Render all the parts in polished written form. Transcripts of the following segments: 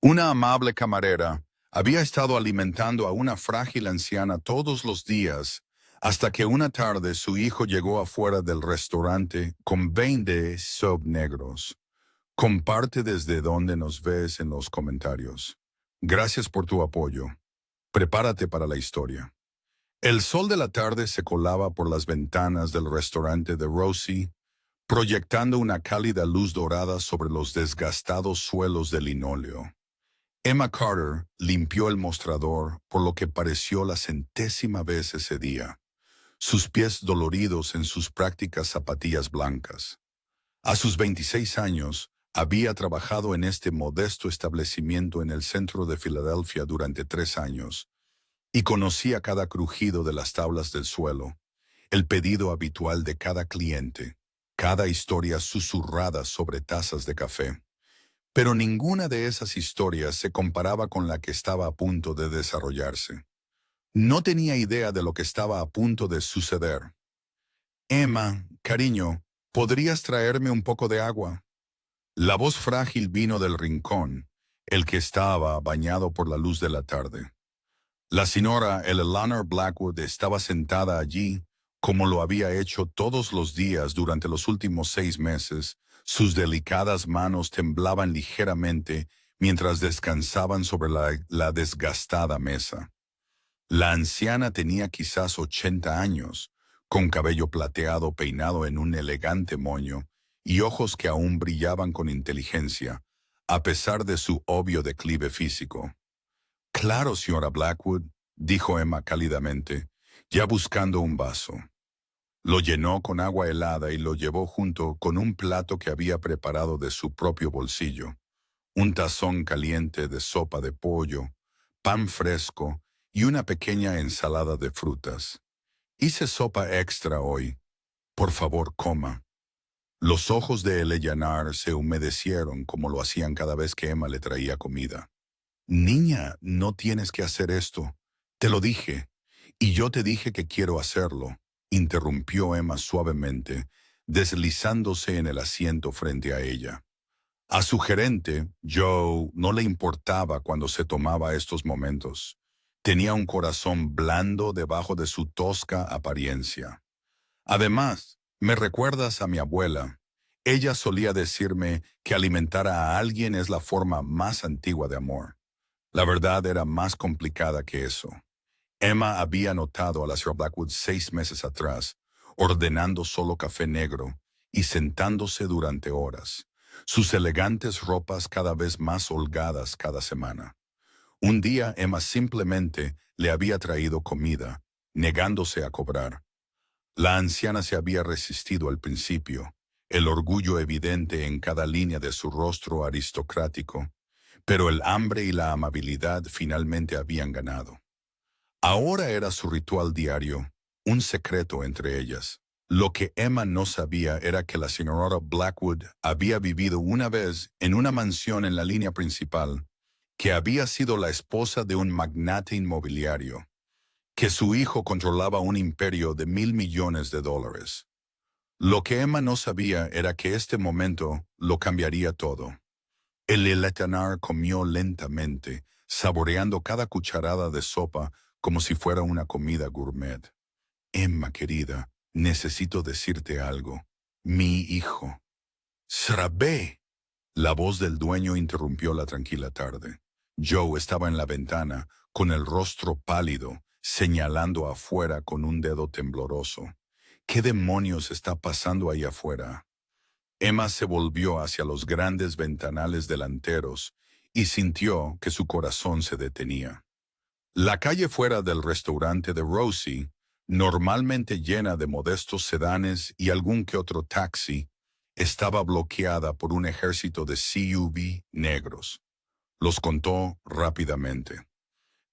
Una amable camarera había estado alimentando a una frágil anciana todos los días hasta que una tarde su hijo llegó afuera del restaurante con 20 sob negros. Comparte desde donde nos ves en los comentarios. Gracias por tu apoyo. Prepárate para la historia. El sol de la tarde se colaba por las ventanas del restaurante de Rosie, proyectando una cálida luz dorada sobre los desgastados suelos de linóleo. Emma Carter limpió el mostrador por lo que pareció la centésima vez ese día, sus pies doloridos en sus prácticas zapatillas blancas. A sus 26 años, había trabajado en este modesto establecimiento en el centro de Filadelfia durante 3 años, y conocía cada crujido de las tablas del suelo, el pedido habitual de cada cliente, cada historia susurrada sobre tazas de café. Pero ninguna de esas historias se comparaba con la que estaba a punto de desarrollarse. No tenía idea de lo que estaba a punto de suceder. Emma, cariño, ¿podrías traerme un poco de agua? La voz frágil vino del rincón, el que estaba bañado por la luz de la tarde. La señora Eleanor Blackwood estaba sentada allí, como lo había hecho todos los días durante los últimos 6 meses. Sus delicadas manos temblaban ligeramente mientras descansaban sobre la desgastada mesa. La anciana tenía quizás 80 años, con cabello plateado peinado en un elegante moño y ojos que aún brillaban con inteligencia, a pesar de su obvio declive físico. Claro, señora Blackwood, dijo Emma cálidamente, ya buscando un vaso. Lo llenó con agua helada y lo llevó junto con un plato que había preparado de su propio bolsillo, un tazón caliente de sopa de pollo, pan fresco y una pequeña ensalada de frutas. Hice sopa extra hoy. Por favor, coma. Los ojos de Eleanor se humedecieron como lo hacían cada vez que Emma le traía comida. Niña, no tienes que hacer esto. Te lo dije. Y yo te dije que quiero hacerlo, interrumpió Emma suavemente, deslizándose en el asiento frente a ella. A su gerente, Joe, no le importaba cuando se tomaba estos momentos. Tenía un corazón blando debajo de su tosca apariencia. Además, me recuerdas a mi abuela. Ella solía decirme que alimentar a alguien es la forma más antigua de amor. La verdad era más complicada que eso. Emma había notado a la señora Blackwood 6 meses atrás, ordenando solo café negro y sentándose durante horas, sus elegantes ropas cada vez más holgadas cada semana. Un día Emma simplemente le había traído comida, negándose a cobrar. La anciana se había resistido al principio, el orgullo evidente en cada línea de su rostro aristocrático, pero el hambre y la amabilidad finalmente habían ganado. Ahora era su ritual diario, un secreto entre ellas. Lo que Emma no sabía era que la señora Blackwood había vivido una vez en una mansión en la línea principal, que había sido la esposa de un magnate inmobiliario, que su hijo controlaba un imperio de $1.000.000.000. Lo que Emma no sabía era que este momento lo cambiaría todo. El Eleanor comió lentamente, saboreando cada cucharada de sopa como si fuera una comida gourmet. Emma, querida, necesito decirte algo. Mi hijo. ¡Srabé! La voz del dueño interrumpió la tranquila tarde. Joe estaba en la ventana, con el rostro pálido, señalando afuera con un dedo tembloroso. ¿Qué demonios está pasando ahí afuera? Emma se volvió hacia los grandes ventanales delanteros y sintió que su corazón se detenía. La calle fuera del restaurante de Rosie, normalmente llena de modestos sedanes y algún que otro taxi, estaba bloqueada por un ejército de SUV negros. Los contó rápidamente.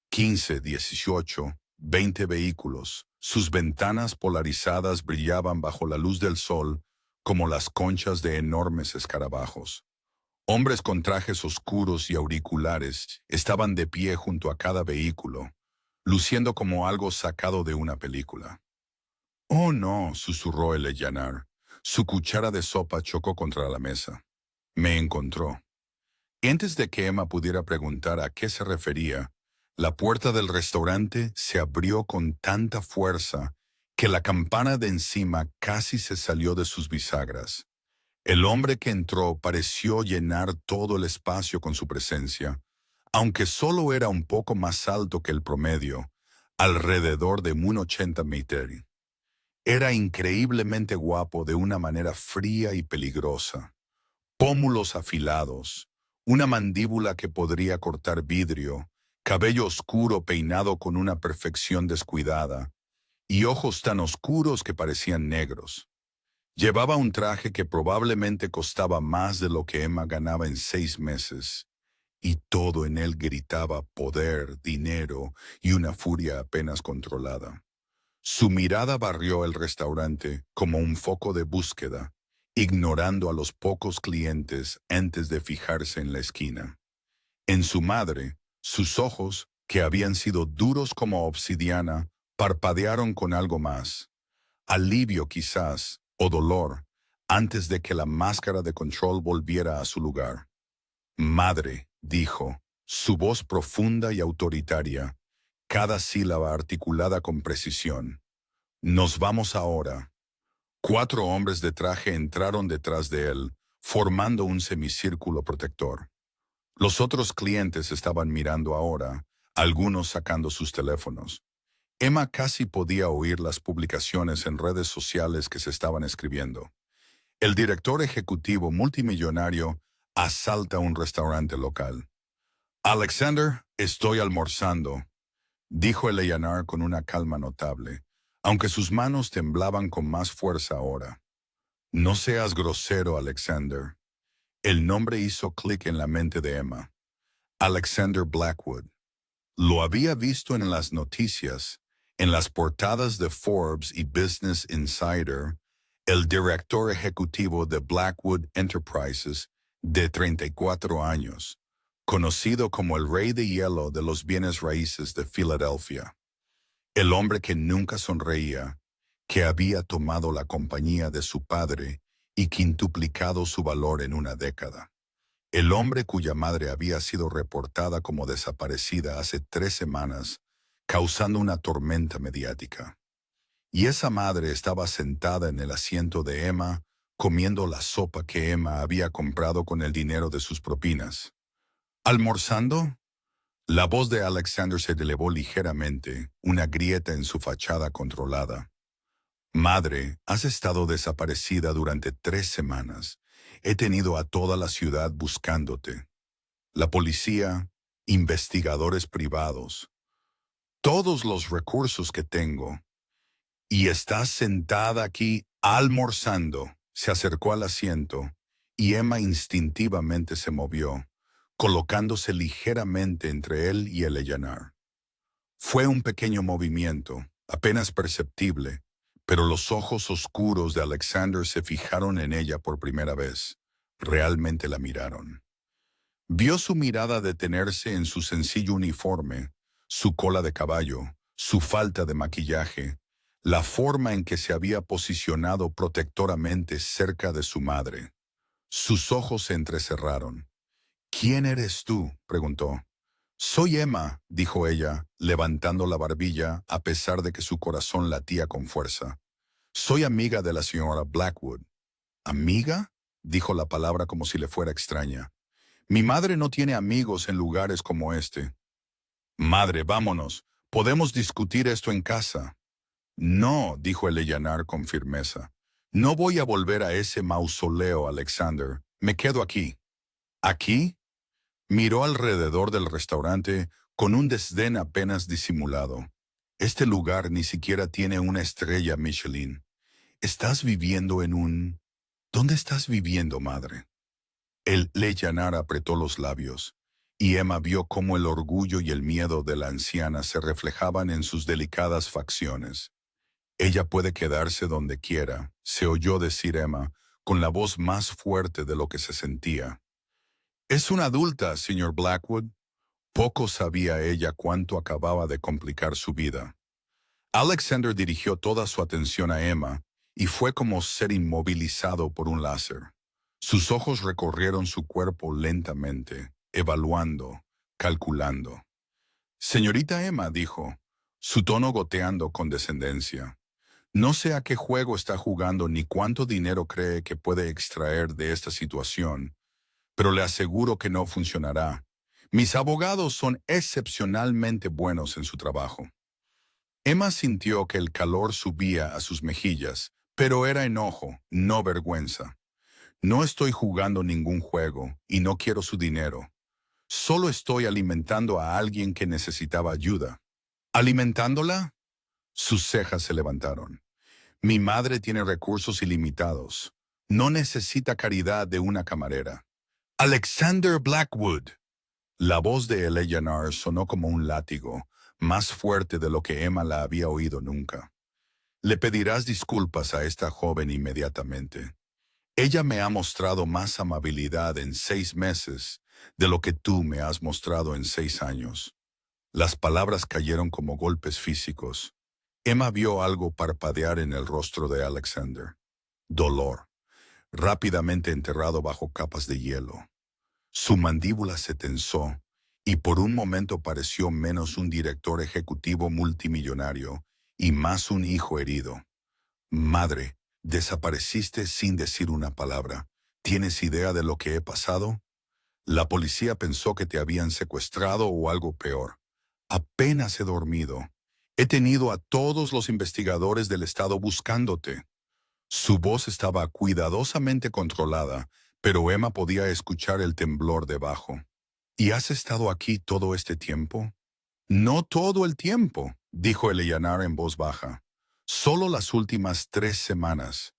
15, 18, 20 vehículos. Sus ventanas polarizadas brillaban bajo la luz del sol como las conchas de enormes escarabajos. Hombres con trajes oscuros y auriculares estaban de pie junto a cada vehículo, luciendo como algo sacado de una película. «Oh, no», susurró Eleanor. Su cuchara de sopa chocó contra la mesa. Me encontró. Antes de que Emma pudiera preguntar a qué se refería, la puerta del restaurante se abrió con tanta fuerza que la campana de encima casi se salió de sus bisagras. El hombre que entró pareció llenar todo el espacio con su presencia, aunque solo era un poco más alto que el promedio, alrededor de 1,80 metros. Era increíblemente guapo de una manera fría y peligrosa. Pómulos afilados, una mandíbula que podría cortar vidrio, cabello oscuro peinado con una perfección descuidada, y ojos tan oscuros que parecían negros. Llevaba un traje que probablemente costaba más de lo que Emma ganaba en 6 meses, y todo en él gritaba poder, dinero y una furia apenas controlada. Su mirada barrió el restaurante como un foco de búsqueda, ignorando a los pocos clientes antes de fijarse en la esquina. En su madre, sus ojos, que habían sido duros como obsidiana, parpadearon con algo más. Alivio quizás, o dolor, antes de que la máscara de control volviera a su lugar. Madre, dijo, su voz profunda y autoritaria, cada sílaba articulada con precisión. Nos vamos ahora. 4 hombres de traje entraron detrás de él, formando un semicírculo protector. Los otros clientes estaban mirando ahora, algunos sacando sus teléfonos. Emma casi podía oír las publicaciones en redes sociales que se estaban escribiendo. El director ejecutivo multimillonario asalta un restaurante local. Alexander, estoy almorzando, dijo Eleanor con una calma notable, aunque sus manos temblaban con más fuerza ahora. No seas grosero, Alexander. El nombre hizo clic en la mente de Emma. Alexander Blackwood. Lo había visto en las noticias, en las portadas de Forbes y Business Insider, el director ejecutivo de Blackwood Enterprises, de 34 años, conocido como el rey de hielo de los bienes raíces de Filadelfia. El hombre que nunca sonreía, que había tomado la compañía de su padre y quintuplicado su valor en una década. El hombre cuya madre había sido reportada como desaparecida hace 3 semanas, causando una tormenta mediática. Y esa madre estaba sentada en el asiento de Emma, comiendo la sopa que Emma había comprado con el dinero de sus propinas. ¿Almorzando? La voz de Alexander se elevó ligeramente, una grieta en su fachada controlada. Madre, has estado desaparecida durante 3 semanas. He tenido a toda la ciudad buscándote. La policía, investigadores privados, todos los recursos que tengo. Y estás sentada aquí almorzando. Se acercó al asiento y Emma instintivamente se movió, colocándose ligeramente entre él y Eleanor. Fue un pequeño movimiento, apenas perceptible, pero los ojos oscuros de Alexander se fijaron en ella por primera vez. Realmente la miraron. Vio su mirada detenerse en su sencillo uniforme, su cola de caballo, su falta de maquillaje, la forma en que se había posicionado protectoramente cerca de su madre. Sus ojos se entrecerraron. ¿Quién eres tú?, preguntó. Soy Emma, dijo ella, levantando la barbilla a pesar de que su corazón latía con fuerza. Soy amiga de la señora Blackwood. ¿Amiga?, dijo la palabra como si le fuera extraña. Mi madre no tiene amigos en lugares como este. Madre, vámonos. Podemos discutir esto en casa. No, dijo Eleanor con firmeza. No voy a volver a ese mausoleo, Alexander. Me quedo aquí. ¿Aquí? Miró alrededor del restaurante con un desdén apenas disimulado. Este lugar ni siquiera tiene una estrella Michelin. ¿Estás viviendo en un... ¿Dónde estás viviendo, madre? El Eleanor apretó los labios, y Emma vio cómo el orgullo y el miedo de la anciana se reflejaban en sus delicadas facciones. Ella puede quedarse donde quiera, se oyó decir Emma, con la voz más fuerte de lo que se sentía. Es una adulta, señor Blackwood. Poco sabía ella cuánto acababa de complicar su vida. Alexander dirigió toda su atención a Emma, y fue como ser inmovilizado por un láser. Sus ojos recorrieron su cuerpo lentamente, evaluando, calculando. Señorita Emma, dijo, su tono goteando con descendencia. No sé a qué juego está jugando ni cuánto dinero cree que puede extraer de esta situación, pero le aseguro que no funcionará. Mis abogados son excepcionalmente buenos en su trabajo. Emma sintió que el calor subía a sus mejillas, pero era enojo, no vergüenza. No estoy jugando ningún juego y no quiero su dinero. Solo estoy alimentando a alguien que necesitaba ayuda. ¿Alimentándola? Sus cejas se levantaron. Mi madre tiene recursos ilimitados. No necesita caridad de una camarera. Alexander Blackwood. La voz de Eleanor sonó como un látigo, más fuerte de lo que Emma la había oído nunca. Le pedirás disculpas a esta joven inmediatamente. Ella me ha mostrado más amabilidad en 6 meses de lo que tú me has mostrado en 6 años. Las palabras cayeron como golpes físicos. Emma vio algo parpadear en el rostro de Alexander. Dolor, rápidamente enterrado bajo capas de hielo. Su mandíbula se tensó y por un momento pareció menos un director ejecutivo multimillonario y más un hijo herido. Madre, desapareciste sin decir una palabra. ¿Tienes idea de lo que he pasado? La policía pensó que te habían secuestrado o algo peor. Apenas he dormido. He tenido a todos los investigadores del estado buscándote. Su voz estaba cuidadosamente controlada, pero Emma podía escuchar el temblor debajo. ¿Y has estado aquí todo este tiempo? No todo el tiempo, dijo Eleanor en voz baja. Solo las últimas 3 semanas.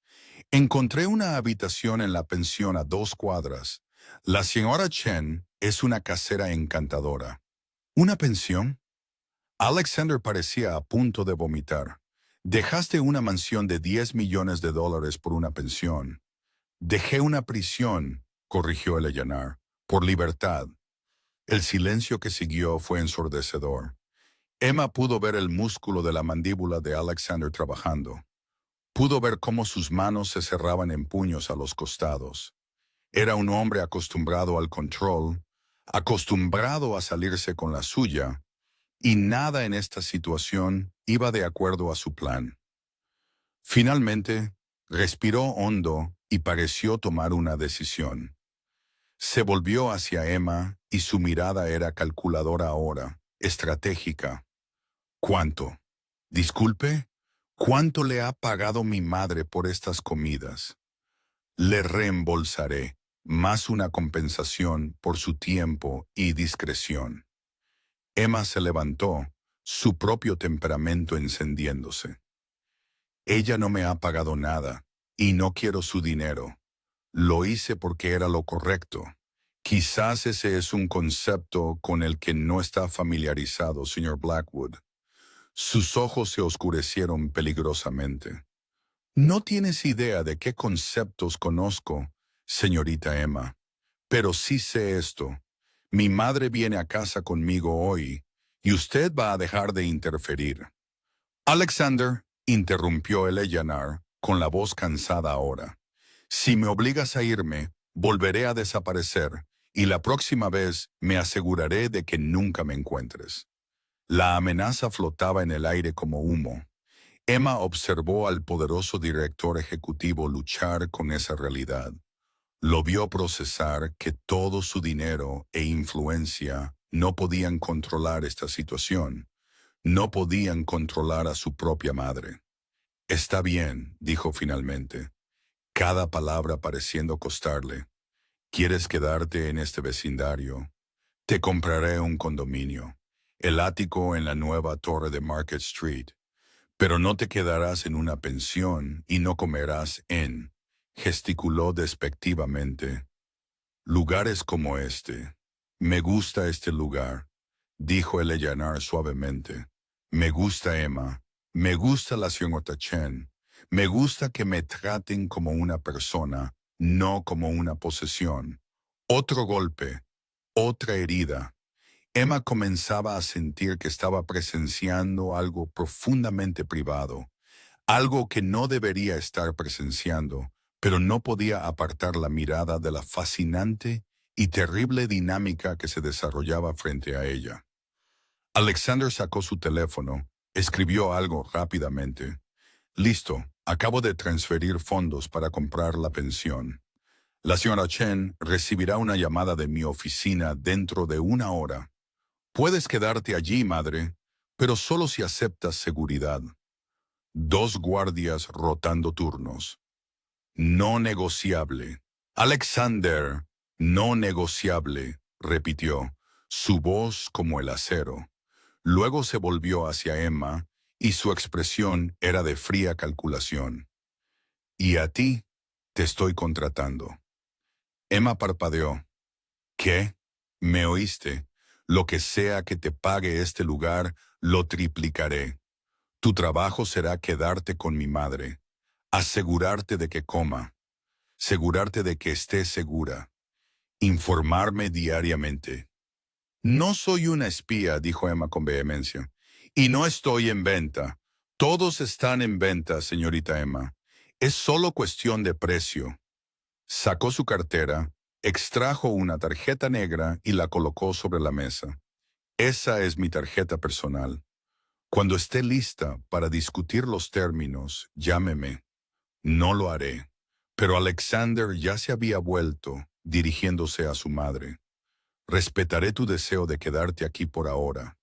Encontré una habitación en la pensión a 2 cuadras. La señora Chen es una casera encantadora. ¿Una pensión? Alexander parecía a punto de vomitar. Dejaste una mansión de 10 millones de dólares por una pensión. Dejé una prisión, corrigió Eleanor, por libertad. El silencio que siguió fue ensordecedor. Emma pudo ver el músculo de la mandíbula de Alexander trabajando. Pudo ver cómo sus manos se cerraban en puños a los costados. Era un hombre acostumbrado al control, acostumbrado a salirse con la suya, y nada en esta situación iba de acuerdo a su plan. Finalmente, respiró hondo y pareció tomar una decisión. Se volvió hacia Emma y su mirada era calculadora ahora, estratégica. ¿Cuánto? Disculpe, ¿cuánto le ha pagado mi madre por estas comidas? Le reembolsaré, más una compensación por su tiempo y discreción. Emma se levantó, su propio temperamento encendiéndose. Ella no me ha pagado nada, y no quiero su dinero. Lo hice porque era lo correcto. Quizás ese es un concepto con el que no está familiarizado, señor Blackwood. Sus ojos se oscurecieron peligrosamente. No tienes idea de qué conceptos conozco, señorita Emma, pero sí sé esto. Mi madre viene a casa conmigo hoy, y usted va a dejar de interferir. Alexander, interrumpió Eleanor, con la voz cansada ahora. Si me obligas a irme, volveré a desaparecer, y la próxima vez me aseguraré de que nunca me encuentres. La amenaza flotaba en el aire como humo. Emma observó al poderoso director ejecutivo luchar con esa realidad. Lo vio procesar que todo su dinero e influencia no podían controlar esta situación. No podían controlar a su propia madre. Está bien, dijo finalmente, cada palabra pareciendo costarle. ¿Quieres quedarte en este vecindario? Te compraré un condominio, el ático en la nueva torre de Market Street. Pero no te quedarás en una pensión y no comerás en, gesticuló despectivamente, lugares como este. Me gusta este lugar, dijo Eleanor suavemente. Me gusta Emma, me gusta la señorita Chen, me gusta que me traten como una persona, no como una posesión. Otro golpe, otra herida. Emma comenzaba a sentir que estaba presenciando algo profundamente privado, algo que no debería estar presenciando, pero no podía apartar la mirada de la fascinante y terrible dinámica que se desarrollaba frente a ella. Alexander sacó su teléfono, escribió algo rápidamente. Listo, acabo de transferir fondos para comprar la pensión. La señora Chen recibirá una llamada de mi oficina dentro de 1 hora. Puedes quedarte allí, madre, pero solo si aceptas seguridad. 2 guardias rotando turnos. No negociable. Alexander, no negociable, repitió, su voz como el acero. Luego se volvió hacia Emma y su expresión era de fría calculación. Y a ti te estoy contratando. Emma parpadeó. ¿Qué? ¿Me oíste? Lo que sea que te pague este lugar, lo triplicaré. Tu trabajo será quedarte con mi madre, asegurarte de que coma, asegurarte de que esté segura, informarme diariamente. No soy una espía, dijo Emma con vehemencia, y no estoy en venta. Todos están en venta, señorita Emma. Es solo cuestión de precio. Sacó su cartera, extrajo una tarjeta negra y la colocó sobre la mesa. Esa es mi tarjeta personal. Cuando esté lista para discutir los términos, llámeme. No lo haré. Pero Alexander ya se había vuelto, dirigiéndose a su madre. Respetaré tu deseo de quedarte aquí por ahora.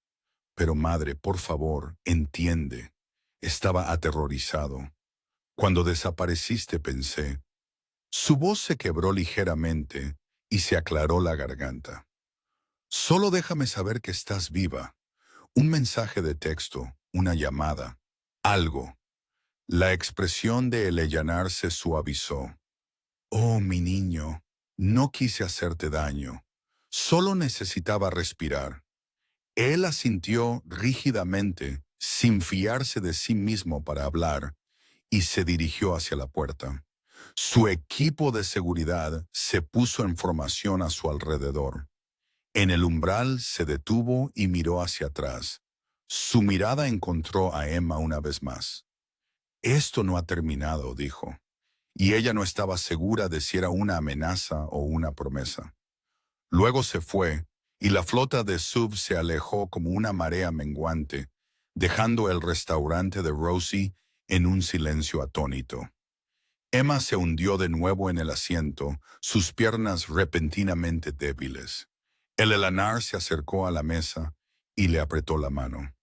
Pero madre, por favor, entiende. Estaba aterrorizado. Cuando desapareciste pensé. Su voz se quebró ligeramente y se aclaró la garganta. Solo déjame saber que estás viva. Un mensaje de texto, una llamada, algo. La expresión de Eleyanar se suavizó. Oh, mi niño, no quise hacerte daño. Solo necesitaba respirar. Él asintió rígidamente, sin fiarse de sí mismo para hablar, y se dirigió hacia la puerta. Su equipo de seguridad se puso en formación a su alrededor. En el umbral se detuvo y miró hacia atrás. Su mirada encontró a Emma una vez más. Esto no ha terminado, dijo, y ella no estaba segura de si era una amenaza o una promesa. Luego se fue, y la flota de sub se alejó como una marea menguante, dejando el restaurante de Rosie en un silencio atónito. Emma se hundió de nuevo en el asiento, sus piernas repentinamente débiles. El Eleyanar se acercó a la mesa y le apretó la mano.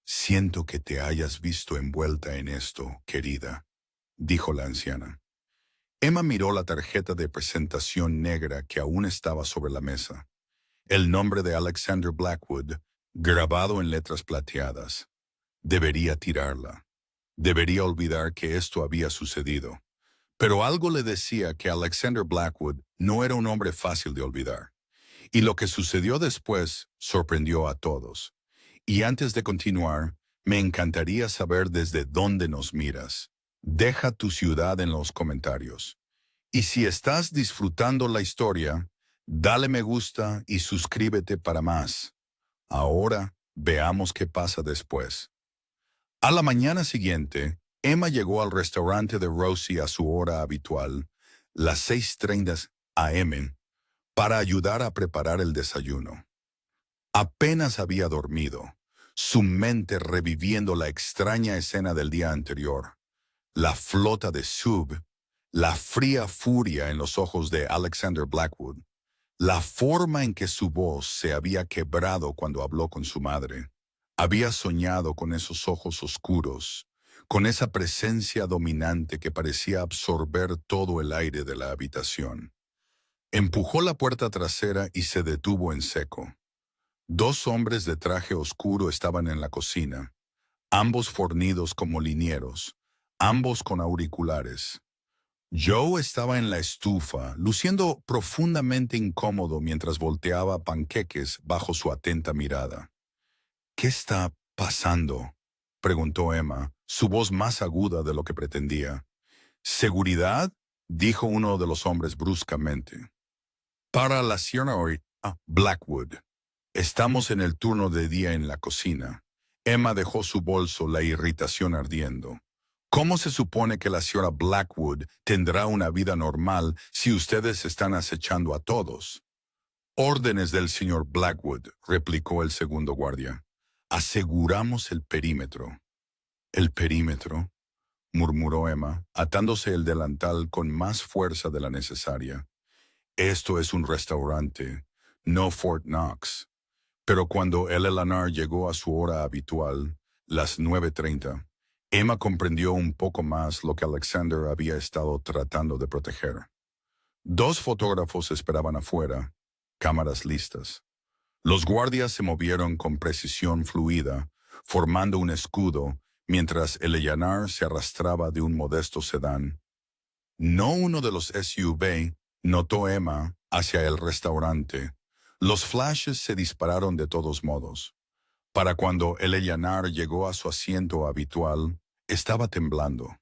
Siento que te hayas visto envuelta en esto, querida, dijo la anciana. Emma miró la tarjeta de presentación negra que aún estaba sobre la mesa. El nombre de Alexander Blackwood, grabado en letras plateadas. Debería tirarla. Debería olvidar que esto había sucedido. Pero algo le decía que Alexander Blackwood no era un hombre fácil de olvidar. Y lo que sucedió después sorprendió a todos. Y antes de continuar, me encantaría saber desde dónde nos miras. Deja tu ciudad en los comentarios. Y si estás disfrutando la historia, dale me gusta y suscríbete para más. Ahora, veamos qué pasa después. A la mañana siguiente, Emma llegó al restaurante de Rosie a su hora habitual, las 6:30 a.m., para ayudar a preparar el desayuno. Apenas había dormido, su mente reviviendo la extraña escena del día anterior. La flota de Sub, la fría furia en los ojos de Alexander Blackwood, la forma en que su voz se había quebrado cuando habló con su madre. Había soñado con esos ojos oscuros, con esa presencia dominante que parecía absorber todo el aire de la habitación. Empujó la puerta trasera y se detuvo en seco. 2 hombres de traje oscuro estaban en la cocina, ambos fornidos como linieros, ambos con auriculares. Joe estaba en la estufa, luciendo profundamente incómodo mientras volteaba panqueques bajo su atenta mirada. ¿Qué está pasando?, preguntó Emma, su voz más aguda de lo que pretendía. ¿Seguridad?, dijo uno de los hombres bruscamente. Para la señora Blackwood. Estamos en el turno de día en la cocina. Emma dejó su bolso, la irritación ardiendo. ¿Cómo se supone que la señora Blackwood tendrá una vida normal si ustedes están acechando a todos? Órdenes del señor Blackwood, replicó el segundo guardia. Aseguramos el perímetro. El perímetro, murmuró Emma, atándose el delantal con más fuerza de la necesaria. Esto es un restaurante, no Fort Knox. Pero cuando el Eleanor llegó a su hora habitual, las 9:30, Emma comprendió un poco más lo que Alexander había estado tratando de proteger. Dos fotógrafos esperaban afuera, cámaras listas. Los guardias se movieron con precisión fluida, formando un escudo, mientras el Eleanor se arrastraba de un modesto sedán. No uno de los SUV, notó Emma, hacia el restaurante. Los flashes se dispararon de todos modos. Para cuando el Eleanor llegó a su asiento habitual, estaba temblando.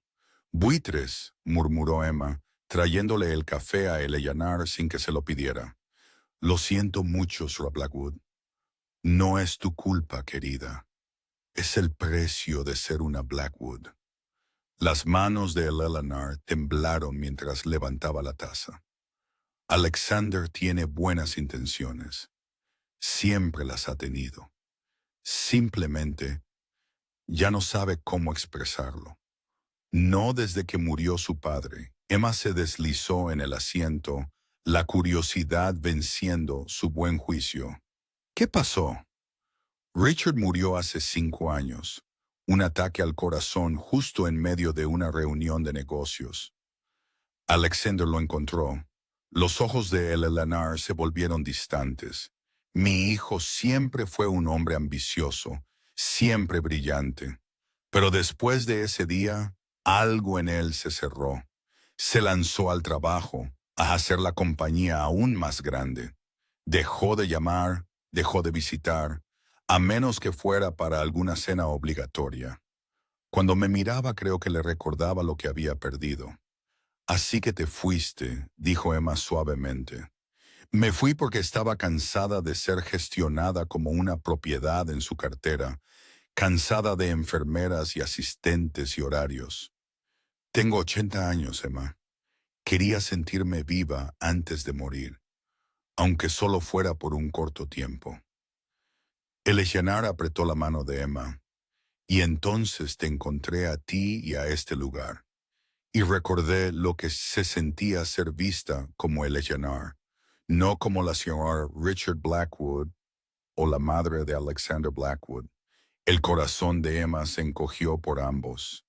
Buitres, murmuró Emma, trayéndole el café a Eleanor sin que se lo pidiera. Lo siento mucho, Sir Blackwood. No es tu culpa, querida. Es el precio de ser una Blackwood. Las manos de Eleanor temblaron mientras levantaba la taza. Alexander tiene buenas intenciones. Siempre las ha tenido. Simplemente ya no sabe cómo expresarlo. No desde que murió su padre. Emma se deslizó en el asiento, la curiosidad venciendo su buen juicio. ¿Qué pasó? Richard murió hace 5 años. Un ataque al corazón justo en medio de una reunión de negocios. Alexander lo encontró. Los ojos de Eleanor se volvieron distantes. Mi hijo siempre fue un hombre ambicioso, siempre brillante. Pero después de ese día, algo en él se cerró. Se lanzó al trabajo, a hacer la compañía aún más grande. Dejó de llamar, dejó de visitar, a menos que fuera para alguna cena obligatoria. Cuando me miraba creo que le recordaba lo que había perdido. Así que te fuiste, dijo Emma suavemente. Me fui porque estaba cansada de ser gestionada como una propiedad en su cartera, cansada de enfermeras y asistentes y horarios. Tengo 80 años, Emma. Quería sentirme viva antes de morir, aunque solo fuera por un corto tiempo. Eleanor apretó la mano de Emma. Y entonces te encontré a ti y a este lugar. Y recordé lo que se sentía ser vista como Eleanor, no como la señora Richard Blackwood o la madre de Alexander Blackwood. El corazón de Emma se encogió por ambos.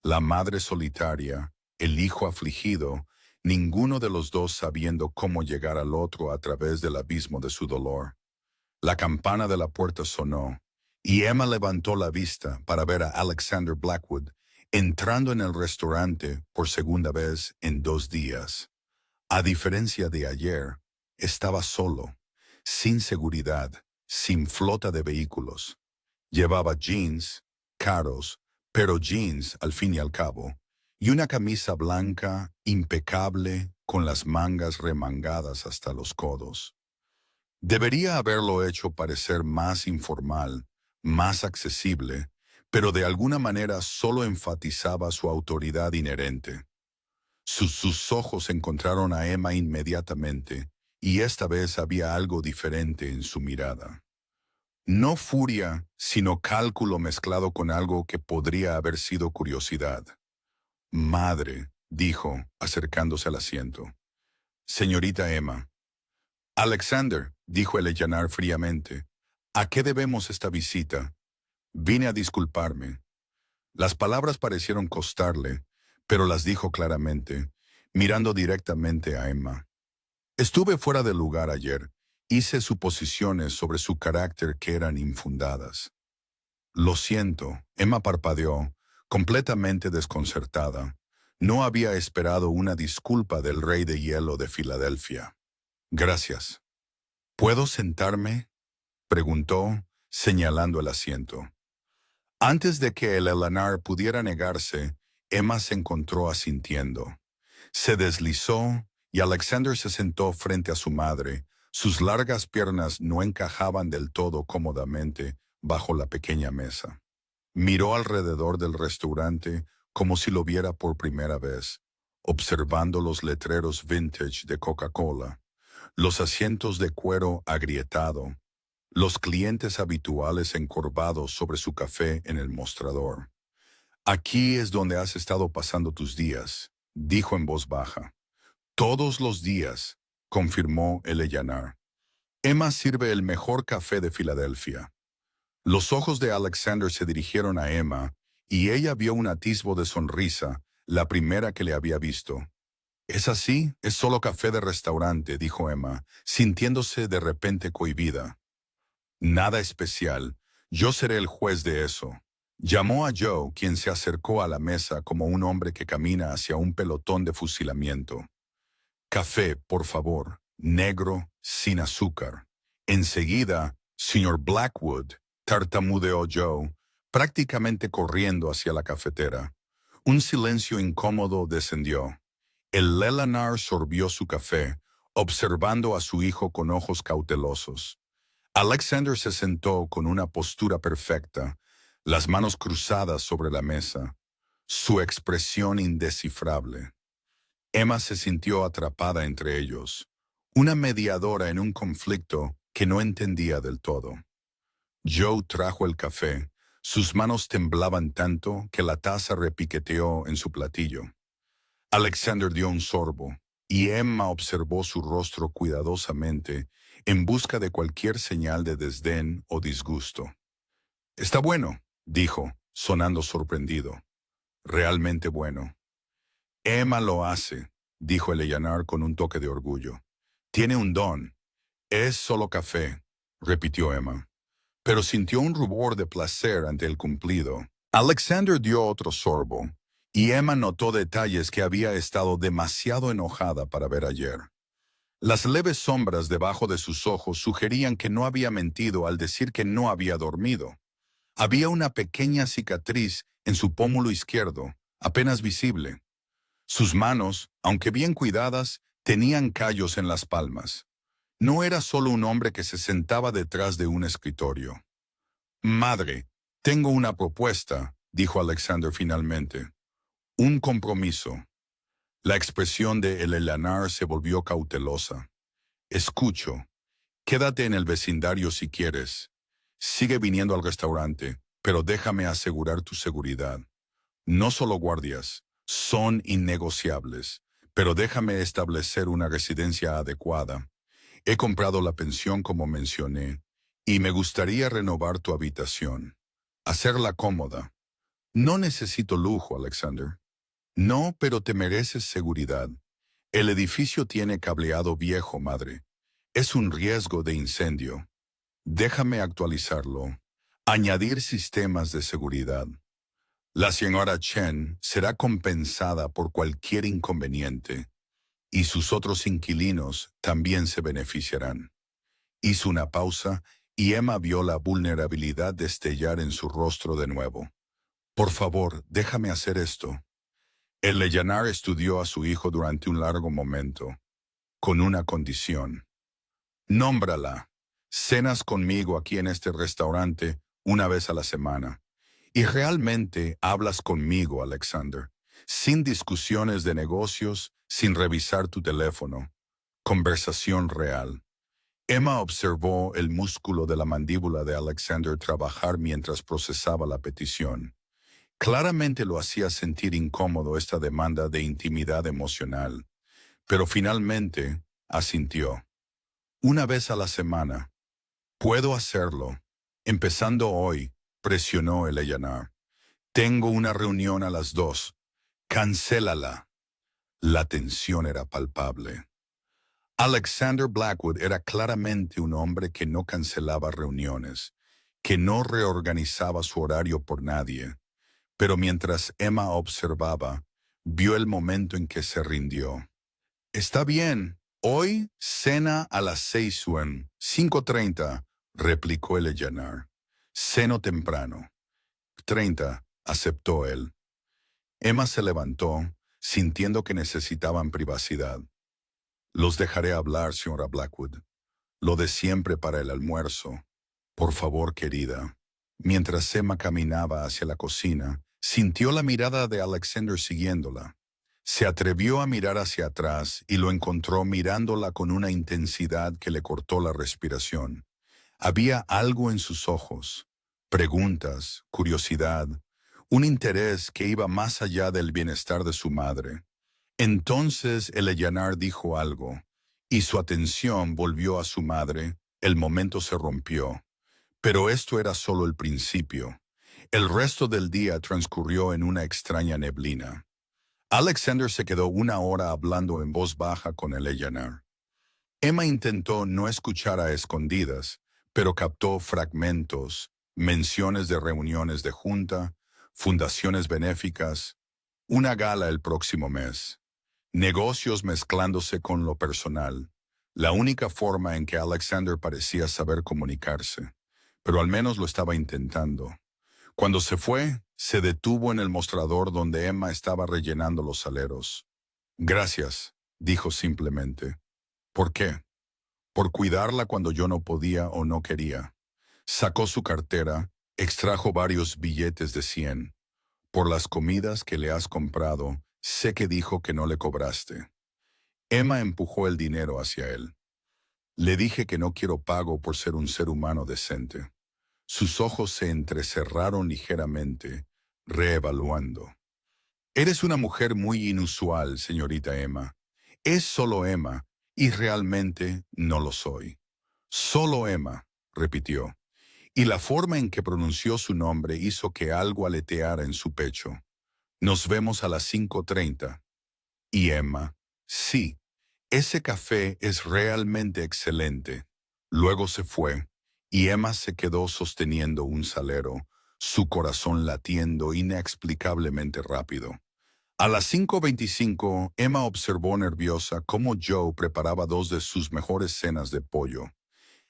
La madre solitaria, el hijo afligido, ninguno de los dos sabiendo cómo llegar al otro a través del abismo de su dolor. La campana de la puerta sonó, y Emma levantó la vista para ver a Alexander Blackwood entrando en el restaurante por segunda vez en 2 días. A diferencia de ayer, estaba solo, sin seguridad, sin flota de vehículos. Llevaba jeans, caros, pero jeans al fin y al cabo, y una camisa blanca, impecable, con las mangas remangadas hasta los codos. Debería haberlo hecho parecer más informal, más accesible, pero de alguna manera solo enfatizaba su autoridad inherente. Sus ojos encontraron a Emma inmediatamente, y esta vez había algo diferente en su mirada. No furia, sino cálculo mezclado con algo que podría haber sido curiosidad. Madre, dijo, acercándose al asiento. Señorita Emma. Alexander, dijo Eleanor fríamente, ¿a qué debemos esta visita? Vine a disculparme. Las palabras parecieron costarle, pero las dijo claramente, mirando directamente a Emma. Estuve fuera de lugar ayer. Hice suposiciones sobre su carácter que eran infundadas. Lo siento, Emma parpadeó, completamente desconcertada. No había esperado una disculpa del rey de hielo de Filadelfia. Gracias. ¿Puedo sentarme? Preguntó, señalando el asiento. Antes de que el Eleanor pudiera negarse, Emma se encontró asintiendo. Se deslizó y Alexander se sentó frente a su madre. Sus largas piernas no encajaban del todo cómodamente bajo la pequeña mesa. Miró alrededor del restaurante como si lo viera por primera vez, observando los letreros vintage de Coca-Cola. los asientos de cuero agrietado, los clientes habituales encorvados sobre su café en el mostrador. Aquí es donde has estado pasando tus días, dijo en voz baja. Todos los días, confirmó Eleanor. Emma sirve el mejor café de Filadelfia. Los ojos de Alexander se dirigieron a Emma y ella vio un atisbo de sonrisa, la primera que le había visto. «¿Es así? Es solo café de restaurante», dijo Emma, sintiéndose de repente cohibida. «Nada especial. Yo seré el juez de eso». Llamó a Joe, quien se acercó a la mesa como un hombre que camina hacia un pelotón de fusilamiento. «Café, por favor, negro, sin azúcar». Enseguida, señor Blackwood, tartamudeó Joe, prácticamente corriendo hacia la cafetera. Un silencio incómodo descendió. El Eleanor sorbió su café, observando a su hijo con ojos cautelosos. Alexander se sentó con una postura perfecta, las manos cruzadas sobre la mesa, su expresión indescifrable. Emma se sintió atrapada entre ellos, una mediadora en un conflicto que no entendía del todo. Joe trajo el café, sus manos temblaban tanto que la taza repiqueteó en su platillo. Alexander dio un sorbo, y Emma observó su rostro cuidadosamente en busca de cualquier señal de desdén o disgusto. «Está bueno», dijo, sonando sorprendido. «Realmente bueno». «Emma lo hace», dijo Eleanor con un toque de orgullo. «Tiene un don». «Es solo café», repitió Emma, pero sintió un rubor de placer ante el cumplido. Alexander dio otro sorbo, y Emma notó detalles que había estado demasiado enojada para ver ayer. Las leves sombras debajo de sus ojos sugerían que no había mentido al decir que no había dormido. Había una pequeña cicatriz en su pómulo izquierdo, apenas visible. Sus manos, aunque bien cuidadas, tenían callos en las palmas. No era solo un hombre que se sentaba detrás de un escritorio. «Madre, tengo una propuesta», dijo Alexander finalmente. «Un compromiso». La expresión de Eleanor se volvió cautelosa. «Escucho. Quédate en el vecindario si quieres. Sigue viniendo al restaurante, pero déjame asegurar tu seguridad. No solo guardias, son innegociables, pero déjame establecer una residencia adecuada. He comprado la pensión como mencioné, y me gustaría renovar tu habitación. Hacerla cómoda. No necesito lujo, Alexander. No, pero te mereces seguridad. El edificio tiene cableado viejo, madre. Es un riesgo de incendio. Déjame actualizarlo. Añadir sistemas de seguridad. La señora Chen será compensada por cualquier inconveniente, y sus otros inquilinos también se beneficiarán. Hizo una pausa y Emma vio la vulnerabilidad destellar en su rostro de nuevo. «Por favor, déjame hacer esto». Eleanor estudió a su hijo durante un largo momento, con una condición. «Nómbrala. Cenas conmigo aquí en este restaurante una vez a la semana. Y realmente hablas conmigo, Alexander, sin discusiones de negocios, sin revisar tu teléfono. Conversación real». Emma observó el músculo de la mandíbula de Alexander trabajar mientras procesaba la petición. Claramente lo hacía sentir incómodo esta demanda de intimidad emocional, pero finalmente asintió. «Una vez a la semana. Puedo hacerlo. Empezando hoy», presionó Eleanor. «Tengo una reunión a las 2. Cancélala». La tensión era palpable. Alexander Blackwood era claramente un hombre que no cancelaba reuniones, que no reorganizaba su horario por nadie. Pero mientras Emma observaba, vio el momento en que se rindió. «Está bien. Hoy cena a las 6 o en 5:30, replicó Eleanor. «Ceno temprano». 30, aceptó él. Emma se levantó, sintiendo que necesitaban privacidad. «Los dejaré hablar, señora Blackwood. Lo de siempre para el almuerzo. Por favor, querida». Mientras Emma caminaba hacia la cocina, sintió la mirada de Alexander siguiéndola. Se atrevió a mirar hacia atrás y lo encontró mirándola con una intensidad que le cortó la respiración. Había algo en sus ojos, preguntas, curiosidad, un interés que iba más allá del bienestar de su madre. Entonces Eleanor dijo algo, y su atención volvió a su madre. El momento se rompió. Pero esto era solo el principio. El resto del día transcurrió en una extraña neblina. Alexander se quedó una hora hablando en voz baja con Eleanor. Emma intentó no escuchar a escondidas, pero captó fragmentos, menciones de reuniones de junta, fundaciones benéficas, una gala el próximo mes, negocios mezclándose con lo personal, la única forma en que Alexander parecía saber comunicarse, pero al menos lo estaba intentando. Cuando se fue, se detuvo en el mostrador donde Emma estaba rellenando los saleros. Gracias, dijo simplemente. ¿Por qué? Por cuidarla cuando yo no podía o no quería. Sacó su cartera, extrajo varios billetes de 100. Por las comidas que le has comprado, sé que dijo que no le cobraste. Emma empujó el dinero hacia él. Le dije que no quiero pago por ser un ser humano decente. Sus ojos se entrecerraron ligeramente, reevaluando. Eres una mujer muy inusual, señorita Emma. Es solo Emma, y realmente no lo soy. Solo Emma, repitió, y la forma en que pronunció su nombre hizo que algo aleteara en su pecho. Nos vemos a las 5:30. Y Emma, sí, ese café es realmente excelente. Luego se fue, y Emma se quedó sosteniendo un salero, su corazón latiendo inexplicablemente rápido. A las 5:25, Emma observó nerviosa cómo Joe preparaba dos de sus mejores cenas de pollo.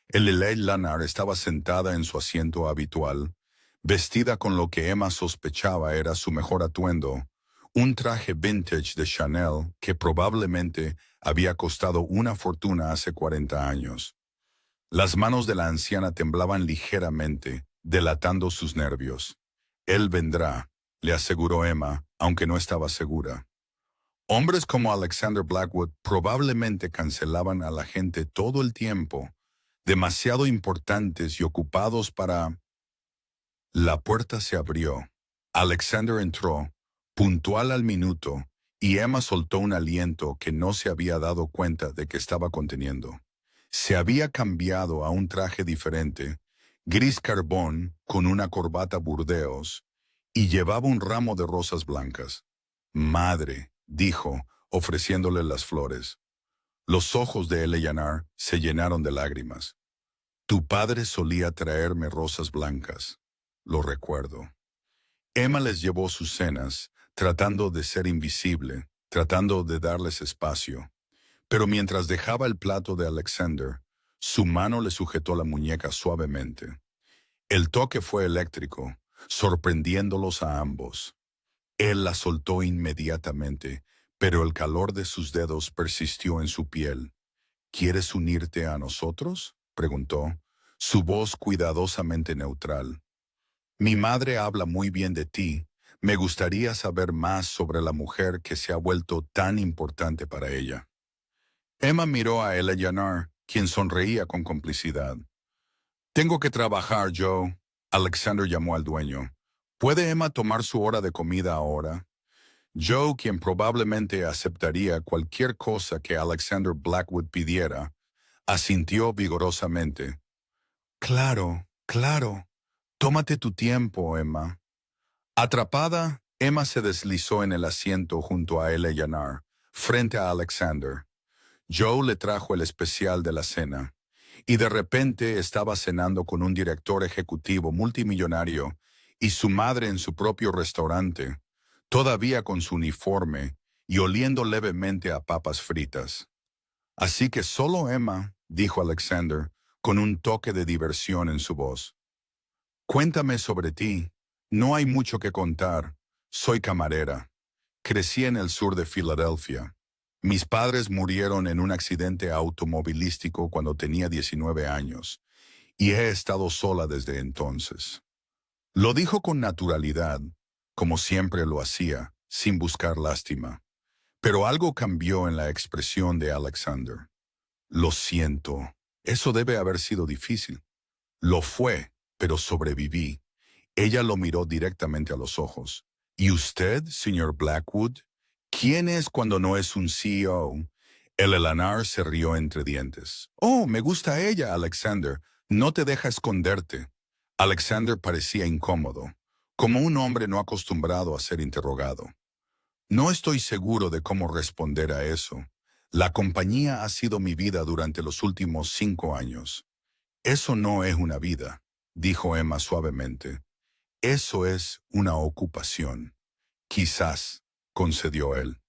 Eleanor estaba sentada en su asiento habitual, vestida con lo que Emma sospechaba era su mejor atuendo, un traje vintage de Chanel que probablemente había costado una fortuna hace 40 años. Las manos de la anciana temblaban ligeramente, delatando sus nervios. Él vendrá, le aseguró Emma, aunque no estaba segura. Hombres como Alexander Blackwood probablemente cancelaban a la gente todo el tiempo, demasiado importantes y ocupados para... La puerta se abrió. Alexander entró, puntual al minuto, y Emma soltó un aliento que no se había dado cuenta de que estaba conteniendo. Se había cambiado a un traje diferente, gris carbón con una corbata burdeos, y llevaba un ramo de rosas blancas. Madre, dijo, ofreciéndole las flores. Los ojos de Eleanor se llenaron de lágrimas. Tu padre solía traerme rosas blancas. Lo recuerdo. Emma les llevó sus cenas, tratando de ser invisible, tratando de darles espacio. Pero mientras dejaba el plato de Alexander, su mano le sujetó la muñeca suavemente. El toque fue eléctrico, sorprendiéndolos a ambos. Él la soltó inmediatamente, pero el calor de sus dedos persistió en su piel. ¿Quieres unirte a nosotros?, preguntó, su voz cuidadosamente neutral. Mi madre habla muy bien de ti. Me gustaría saber más sobre la mujer que se ha vuelto tan importante para ella. Emma miró a Eleanor, quien sonreía con complicidad. Tengo que trabajar, Joe. Alexander llamó al dueño. ¿Puede Emma tomar su hora de comida ahora? Joe, quien probablemente aceptaría cualquier cosa que Alexander Blackwood pidiera, asintió vigorosamente. Claro, claro. Tómate tu tiempo, Emma. Atrapada, Emma se deslizó en el asiento junto a Eleanor, frente a Alexander. Joe le trajo el especial de la cena, y de repente estaba cenando con un director ejecutivo multimillonario y su madre en su propio restaurante, todavía con su uniforme y oliendo levemente a papas fritas. Así que solo Emma, dijo Alexander, con un toque de diversión en su voz. Cuéntame sobre ti. No hay mucho que contar. Soy camarera. Crecí en el sur de Filadelfia. Mis padres murieron en un accidente automovilístico cuando tenía 19 años, y he estado sola desde entonces. Lo dijo con naturalidad, como siempre lo hacía, sin buscar lástima. Pero algo cambió en la expresión de Alexander. Lo siento, eso debe haber sido difícil. Lo fue, pero sobreviví. Ella lo miró directamente a los ojos. ¿Y usted, señor Blackwood? ¿Quién es cuando no es un CEO? El Elanar se rió entre dientes. Oh, me gusta ella, Alexander. No te deja esconderte. Alexander parecía incómodo, como un hombre no acostumbrado a ser interrogado. No estoy seguro de cómo responder a eso. La compañía ha sido mi vida durante los últimos 5 años. Eso no es una vida, dijo Emma suavemente. Eso es una ocupación. Quizás, concedió él.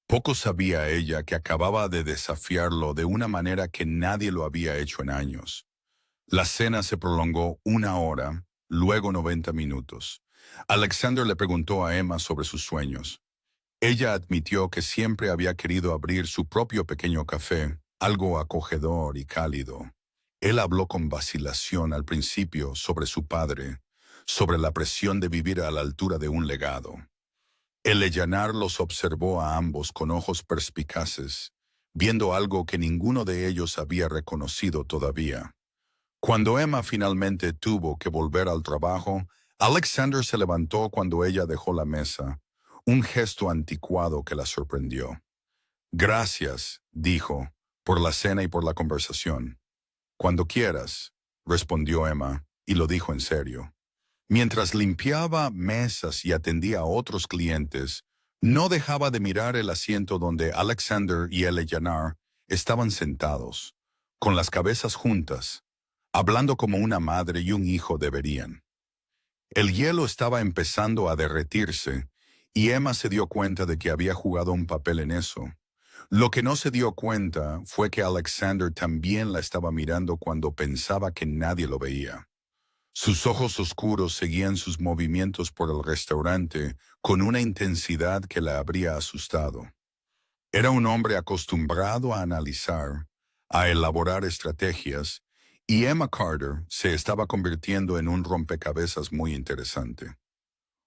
Poco sabía ella que acababa de desafiarlo de una manera que nadie lo había hecho en años. La cena se prolongó 1 hora, luego 90 minutos. Alexander le preguntó a Emma sobre sus sueños. Ella admitió que siempre había querido abrir su propio pequeño café, algo acogedor y cálido. Él habló con vacilación al principio sobre su padre, sobre la presión de vivir a la altura de un legado. El Ellanar los observó a ambos con ojos perspicaces, viendo algo que ninguno de ellos había reconocido todavía. Cuando Emma finalmente tuvo que volver al trabajo, Alexander se levantó cuando ella dejó la mesa, un gesto anticuado que la sorprendió. Gracias, dijo, por la cena y por la conversación. Cuando quieras, respondió Emma, y lo dijo en serio. Mientras limpiaba mesas y atendía a otros clientes, no dejaba de mirar el asiento donde Alexander y Eleanor estaban sentados, con las cabezas juntas, hablando como una madre y un hijo deberían. El hielo estaba empezando a derretirse, y Emma se dio cuenta de que había jugado un papel en eso. Lo que no se dio cuenta fue que Alexander también la estaba mirando cuando pensaba que nadie lo veía. Sus ojos oscuros seguían sus movimientos por el restaurante con una intensidad que la habría asustado. Era un hombre acostumbrado a analizar, a elaborar estrategias, y Emma Carter se estaba convirtiendo en un rompecabezas muy interesante.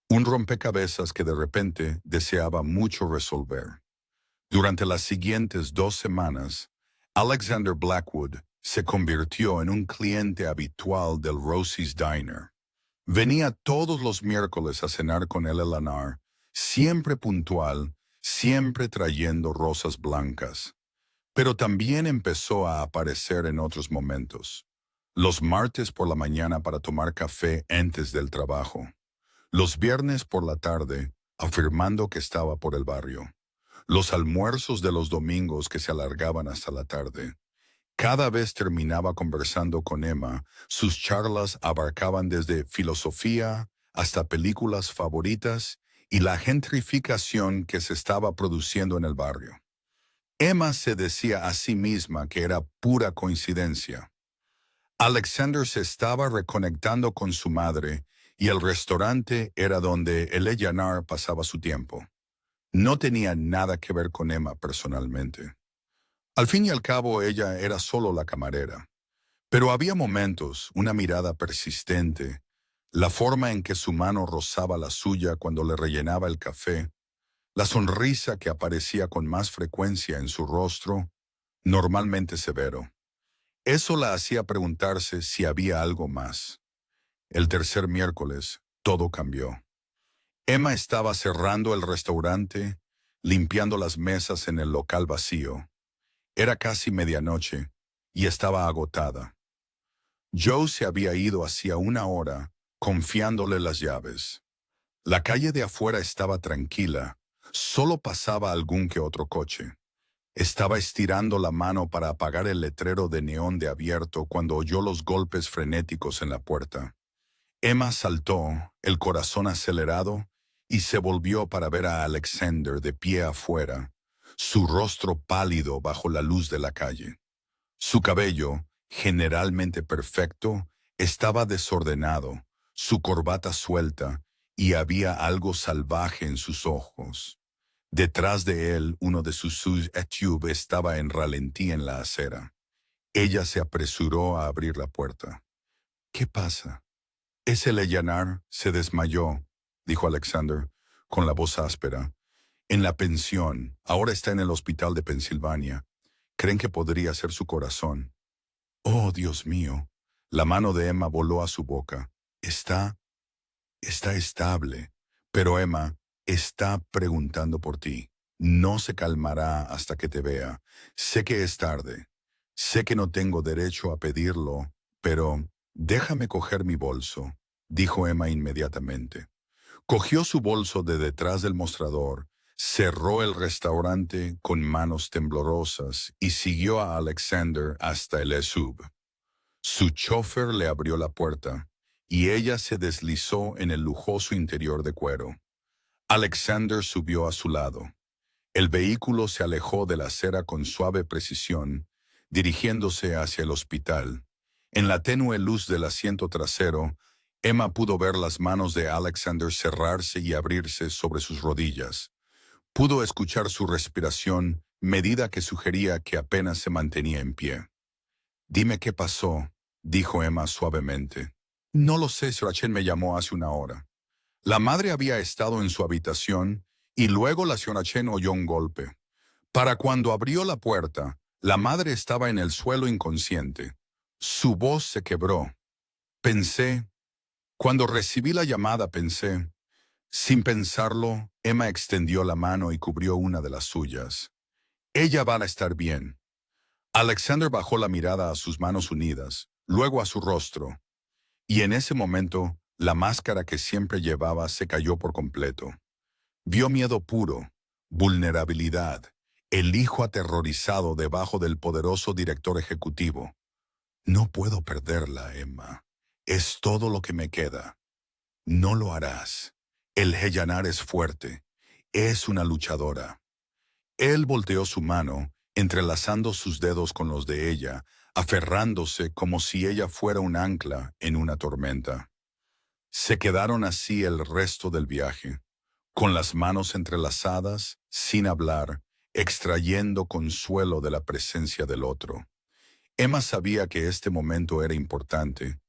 Un rompecabezas que de repente deseaba mucho resolver. Durante las siguientes 2 semanas, Alexander Blackwood se convirtió en un cliente habitual del Rosie's Diner. Venía todos los miércoles a cenar con él Eleanor, siempre puntual, siempre trayendo rosas blancas. Pero también empezó a aparecer en otros momentos. Los martes por la mañana para tomar café antes del trabajo. Los viernes por la tarde, afirmando que estaba por el barrio. Los almuerzos de los domingos que se alargaban hasta la tarde. Cada vez terminaba conversando con Emma, sus charlas abarcaban desde filosofía hasta películas favoritas y la gentrificación que se estaba produciendo en el barrio. Emma se decía a sí misma que era pura coincidencia. Alexander se estaba reconectando con su madre y el restaurante era donde Eleanor pasaba su tiempo. No tenía nada que ver con Emma personalmente. Al fin y al cabo ella era solo la camarera. Pero había momentos, una mirada persistente, la forma en que su mano rozaba la suya cuando le rellenaba el café, la sonrisa que aparecía con más frecuencia en su rostro, normalmente severo. Eso la hacía preguntarse si había algo más. El tercer miércoles, todo cambió. Emma estaba cerrando el restaurante, limpiando las mesas en el local vacío. Era casi medianoche y estaba agotada. Joe se había ido hacía 1 hora, confiándole las llaves. La calle de afuera estaba tranquila, solo pasaba algún que otro coche. Estaba estirando la mano para apagar el letrero de neón de abierto cuando oyó los golpes frenéticos en la puerta. Emma saltó, el corazón acelerado, y se volvió para ver a Alexander de pie afuera, su rostro pálido bajo la luz de la calle. Su cabello, generalmente perfecto, estaba desordenado, su corbata suelta, y había algo salvaje en sus ojos. Detrás de él, uno de sus SUV estaba en ralentí en la acera. Ella se apresuró a abrir la puerta. ¿Qué pasa? Es el Eleanor, se desmayó, dijo Alexander, con la voz áspera. En la pensión. Ahora está en el hospital de Pensilvania. Creen que podría ser su corazón. Oh, Dios mío. La mano de Emma voló a su boca. Está estable. Pero Emma está preguntando por ti. No se calmará hasta que te vea. Sé que es tarde. Sé que no tengo derecho a pedirlo, pero déjame coger mi bolso, dijo Emma inmediatamente. Cogió su bolso de detrás del mostrador, cerró el restaurante con manos temblorosas y siguió a Alexander hasta el SUV. Su chofer le abrió la puerta y ella se deslizó en el lujoso interior de cuero. Alexander subió a su lado. El vehículo se alejó de la acera con suave precisión, dirigiéndose hacia el hospital. En la tenue luz del asiento trasero, Emma pudo ver las manos de Alexander cerrarse y abrirse sobre sus rodillas. Pudo escuchar su respiración, medida que sugería que apenas se mantenía en pie. «Dime qué pasó», dijo Emma suavemente. «No lo sé, Srachen me llamó hace una hora». La madre había estado en su habitación y luego la Srachen oyó un golpe. Para cuando abrió la puerta, la madre estaba en el suelo inconsciente. Su voz se quebró. Cuando recibí la llamada pensé. Sin pensarlo, Emma extendió la mano y cubrió una de las suyas. «Ella va a estar bien». Alexander bajó la mirada a sus manos unidas, luego a su rostro, y en ese momento, la máscara que siempre llevaba se cayó por completo. Vio miedo puro, vulnerabilidad, el hijo aterrorizado debajo del poderoso director ejecutivo. «No puedo perderla, Emma. Es todo lo que me queda». «No lo harás. El Heyanar es fuerte. Es una luchadora». Él volteó su mano, entrelazando sus dedos con los de ella, aferrándose como si ella fuera un ancla en una tormenta. Se quedaron así el resto del viaje, con las manos entrelazadas, sin hablar, extrayendo consuelo de la presencia del otro. Emma sabía que este momento era importante,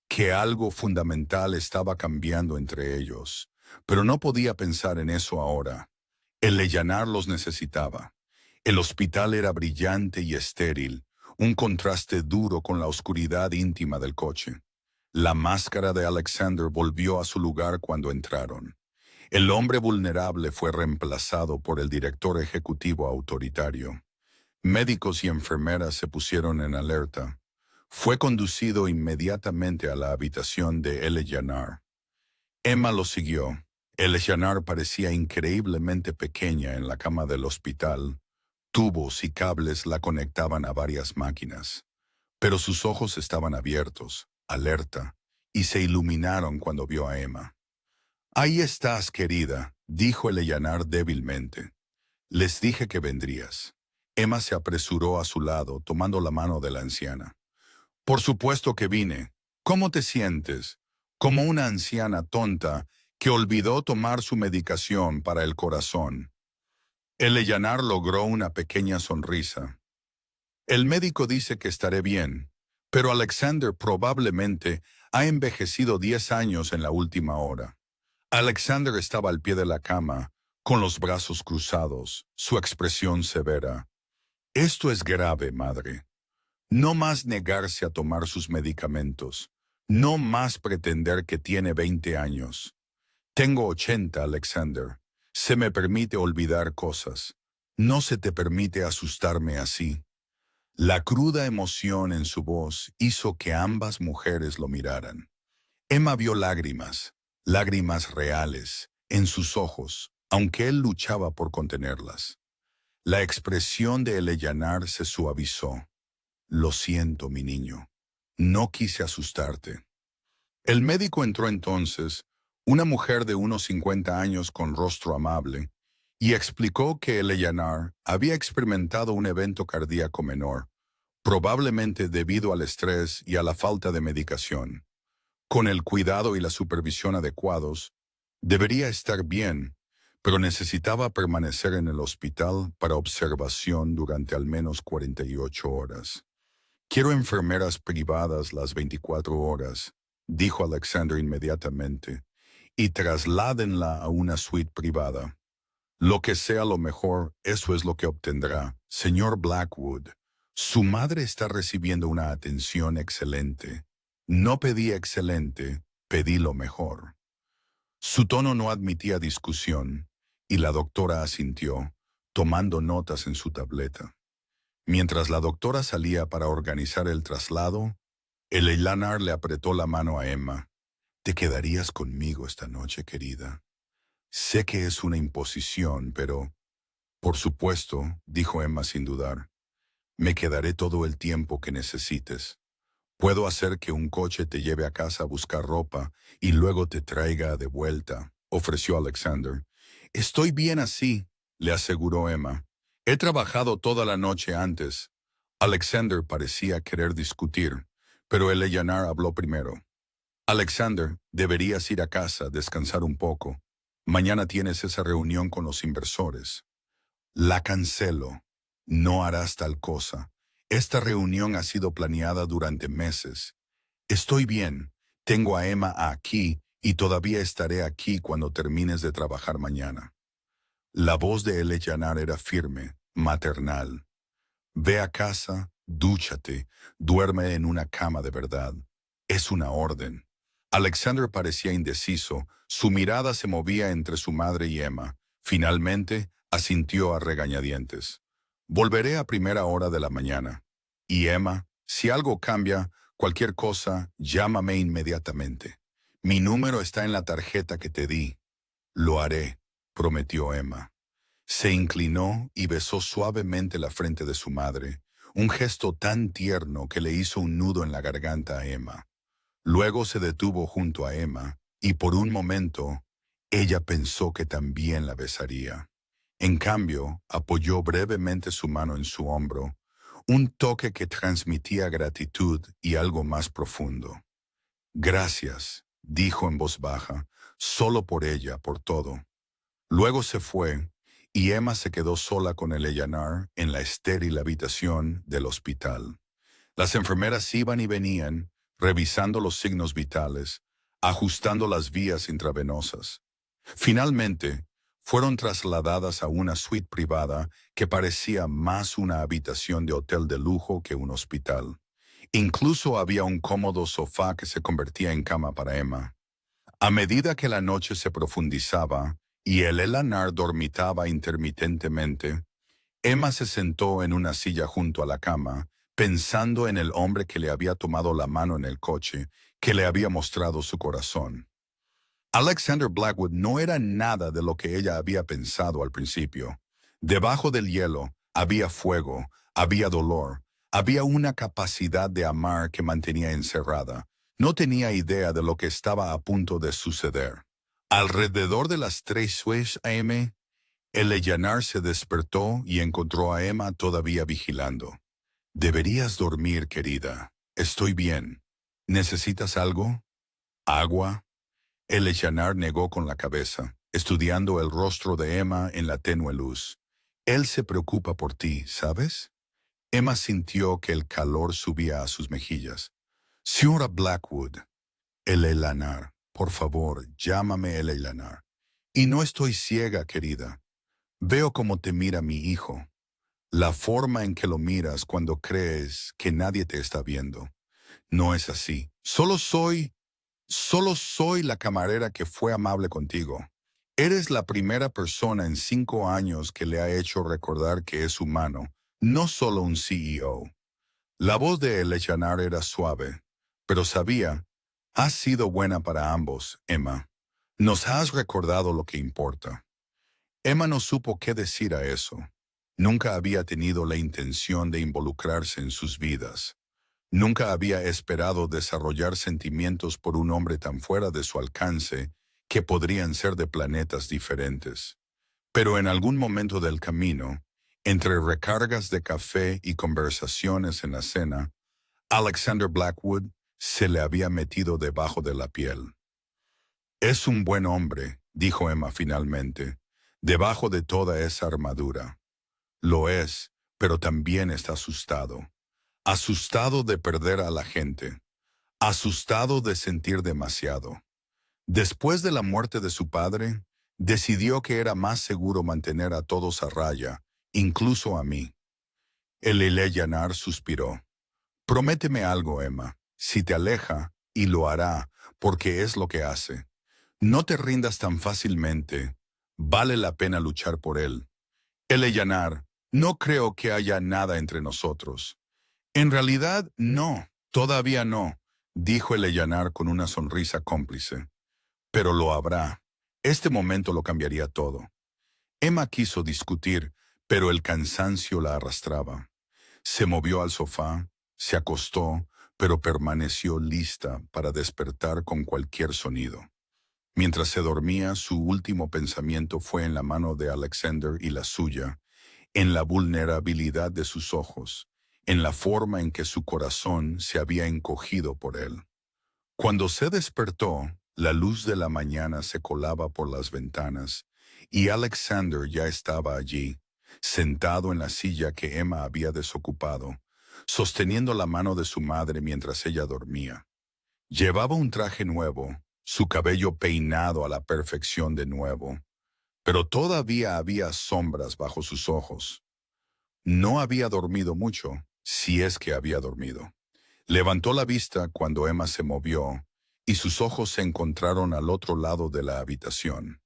que algo fundamental estaba cambiando entre ellos, pero no podía pensar en eso ahora. El Leyanar los necesitaba. El hospital era brillante y estéril, un contraste duro con la oscuridad íntima del coche. La máscara de Alexander volvió a su lugar cuando entraron. El hombre vulnerable fue reemplazado por el director ejecutivo autoritario. Médicos y enfermeras se pusieron en alerta. Fue conducido inmediatamente a la habitación de El Leyanar. Emma lo siguió. El Leyanar parecía increíblemente pequeña en la cama del hospital. Tubos y cables la conectaban a varias máquinas. Pero sus ojos estaban abiertos, alerta, y se iluminaron cuando vio a Emma. «Ahí estás, querida», dijo el Leyanar débilmente. «Les dije que vendrías». Emma se apresuró a su lado, tomando la mano de la anciana. «Por supuesto que vine. ¿Cómo te sientes?» «Como una anciana tonta que olvidó tomar su medicación para el corazón». El Leyanar logró una pequeña sonrisa. «El médico dice que estaré bien, pero Alexander probablemente ha envejecido 10 años en la última hora». Alexander estaba al pie de la cama, con los brazos cruzados, su expresión severa. «Esto es grave, madre. No más negarse a tomar sus medicamentos. No más pretender que tiene 20 años. Tengo 80, Alexander. Se me permite olvidar cosas. No se te permite asustarme así». La cruda emoción en su voz hizo que ambas mujeres lo miraran. Emma vio lágrimas, lágrimas reales, en sus ojos, aunque él luchaba por contenerlas. La expresión de Eleyanar se suavizó. «Lo siento, mi niño. No quise asustarte». El médico entró entonces, una mujer de unos 50 años con rostro amable, y explicó que Eleyanar había experimentado un evento cardíaco menor, probablemente debido al estrés y a la falta de medicación. Con el cuidado y la supervisión adecuados, debería estar bien, pero necesitaba permanecer en el hospital para observación durante al menos 48 horas. «Quiero enfermeras privadas las 24 horas», dijo Alexander inmediatamente, «y trasládenla a una suite privada». Lo que sea lo mejor, eso es lo que obtendrá. Señor Blackwood, su madre está recibiendo una atención excelente. No pedí excelente, pedí lo mejor. Su tono no admitía discusión, y la doctora asintió, tomando notas en su tableta. Mientras la doctora salía para organizar el traslado, el Eilanar le apretó la mano a Emma. «Te quedarías conmigo esta noche, querida. Sé que es una imposición, pero...» «Por supuesto», dijo Emma sin dudar. «Me quedaré todo el tiempo que necesites. Puedo hacer que un coche te lleve a casa a buscar ropa y luego te traiga de vuelta», ofreció Alexander. «Estoy bien así», le aseguró Emma. «He trabajado toda la noche antes». Alexander parecía querer discutir, pero el Eilanar habló primero. «Alexander, deberías ir a casa, descansar un poco. Mañana tienes esa reunión con los inversores». «La cancelo. No harás tal cosa. Esta reunión ha sido planeada durante meses. Estoy bien. Tengo a Emma aquí y todavía estaré aquí cuando termines de trabajar mañana». La voz de Eilanar era firme, maternal. «Ve a casa, dúchate, duerme en una cama de verdad. Es una orden». Alexander parecía indeciso, su mirada se movía entre su madre y Emma. Finalmente, asintió a regañadientes. «Volveré a primera hora de la mañana. Y Emma, si algo cambia, cualquier cosa, llámame inmediatamente. Mi número está en la tarjeta que te di». «Lo haré», prometió Emma. Se inclinó y besó suavemente la frente de su madre, un gesto tan tierno que le hizo un nudo en la garganta a Emma. Luego se detuvo junto a Emma, y por un momento, ella pensó que también la besaría. En cambio, apoyó brevemente su mano en su hombro, un toque que transmitía gratitud y algo más profundo. «Gracias», dijo en voz baja, «solo por ella, por todo». Luego se fue, y Emma se quedó sola con el Eilanar en la estéril habitación del hospital. Las enfermeras iban y venían, revisando los signos vitales, ajustando las vías intravenosas. Finalmente, fueron trasladadas a una suite privada que parecía más una habitación de hotel de lujo que un hospital. Incluso había un cómodo sofá que se convertía en cama para Emma. A medida que la noche se profundizaba y el Eilanar dormitaba intermitentemente, Emma se sentó en una silla junto a la cama, pensando en el hombre que le había tomado la mano en el coche, que le había mostrado su corazón. Alexander Blackwood no era nada de lo que ella había pensado al principio. Debajo del hielo había fuego, había dolor, había una capacidad de amar que mantenía encerrada. No tenía idea de lo que estaba a punto de suceder. Alrededor de las 3 a.m., el Eilanar se despertó y encontró a Emma todavía vigilando. «Deberías dormir, querida. Estoy bien. ¿Necesitas algo? ¿Agua?» El Eilanar negó con la cabeza, estudiando el rostro de Emma en la tenue luz. «Él se preocupa por ti, ¿sabes?» Emma sintió que el calor subía a sus mejillas. «Señora Blackwood». «El Eilanar. Por favor, llámame el Eilanar». «Y no estoy ciega, querida. Veo cómo te mira mi hijo. La forma en que lo miras cuando crees que nadie te está viendo. No es así. Solo soy la camarera que fue amable contigo. Eres la primera persona en 5 años que le ha hecho recordar que es humano, no solo un CEO». La voz de Eilanar era suave, pero sabía: «Has sido buena para ambos, Emma. Nos has recordado lo que importa». Emma no supo qué decir a eso. Nunca había tenido la intención de involucrarse en sus vidas. Nunca había esperado desarrollar sentimientos por un hombre tan fuera de su alcance que podrían ser de planetas diferentes. Pero en algún momento del camino, entre recargas de café y conversaciones en la cena, Alexander Blackwood se le había metido debajo de la piel. «Es un buen hombre», dijo Emma finalmente, «debajo de toda esa armadura. Lo es, pero también está asustado. Asustado de perder a la gente. Asustado de sentir demasiado. Después de la muerte de su padre, Decidió que era más seguro mantener a todos a raya, incluso a mí. El Eleyanar suspiró. Prométeme algo, Emma. Si te aleja, y lo hará, porque es lo que hace. No te rindas tan fácilmente. Vale la pena luchar por él. Eleyanar, no creo que haya nada entre nosotros. En realidad, no, todavía no, dijo Eleyanar con una sonrisa cómplice. Pero lo habrá. Este momento lo cambiaría todo. Emma quiso discutir, pero el cansancio la arrastraba. Se movió al sofá, se acostó, pero permaneció lista para despertar con cualquier sonido. Mientras se dormía, su último pensamiento fue en la mano de Alexander y la suya, en la vulnerabilidad de sus ojos, en la forma en que su corazón se había encogido por él. Cuando se despertó, la luz de la mañana se colaba por las ventanas y Alexander ya estaba allí, sentado en la silla que Emma había desocupado, sosteniendo la mano de su madre mientras ella dormía. Llevaba un traje nuevo, su cabello peinado a la perfección de nuevo, pero todavía había sombras bajo sus ojos. No había dormido mucho, si es que había dormido. Levantó la vista cuando Emma se movió y sus ojos se encontraron al otro lado de la habitación.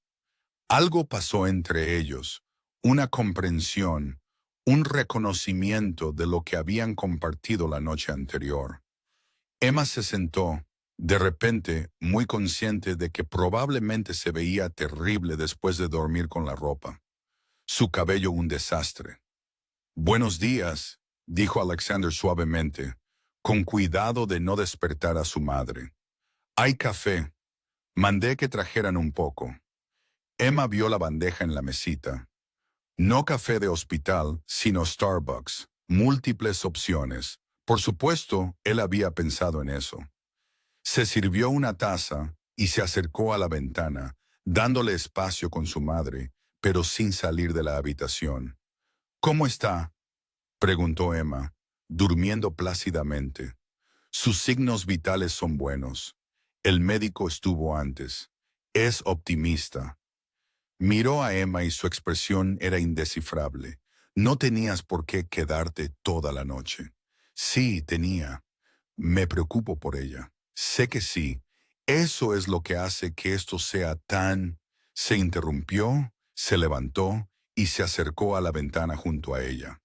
Algo pasó entre ellos, una comprensión, un reconocimiento de lo que habían compartido la noche anterior. Emma se sentó, de repente muy consciente de que probablemente se veía terrible después de dormir con la ropa. Su cabello un desastre. Buenos días, dijo Alexander suavemente, con cuidado de no despertar a su madre. Hay café. Mandé que trajeran un poco. Emma vio la bandeja en la mesita. No café de hospital, sino Starbucks. Múltiples opciones. Por supuesto, él había pensado en eso. Se sirvió una taza y se acercó a la ventana, dándole espacio con su madre, pero sin salir de la habitación. ¿Cómo está?, preguntó Emma, durmiendo plácidamente. Sus signos vitales son buenos. El médico estuvo antes. Es optimista. Miró a Emma y su expresión era indescifrable. No tenías por qué quedarte toda la noche. Sí, tenía. Me preocupo por ella. Sé que sí. Eso es lo que hace que esto sea tan... Se interrumpió, se levantó y se acercó a la ventana junto a ella.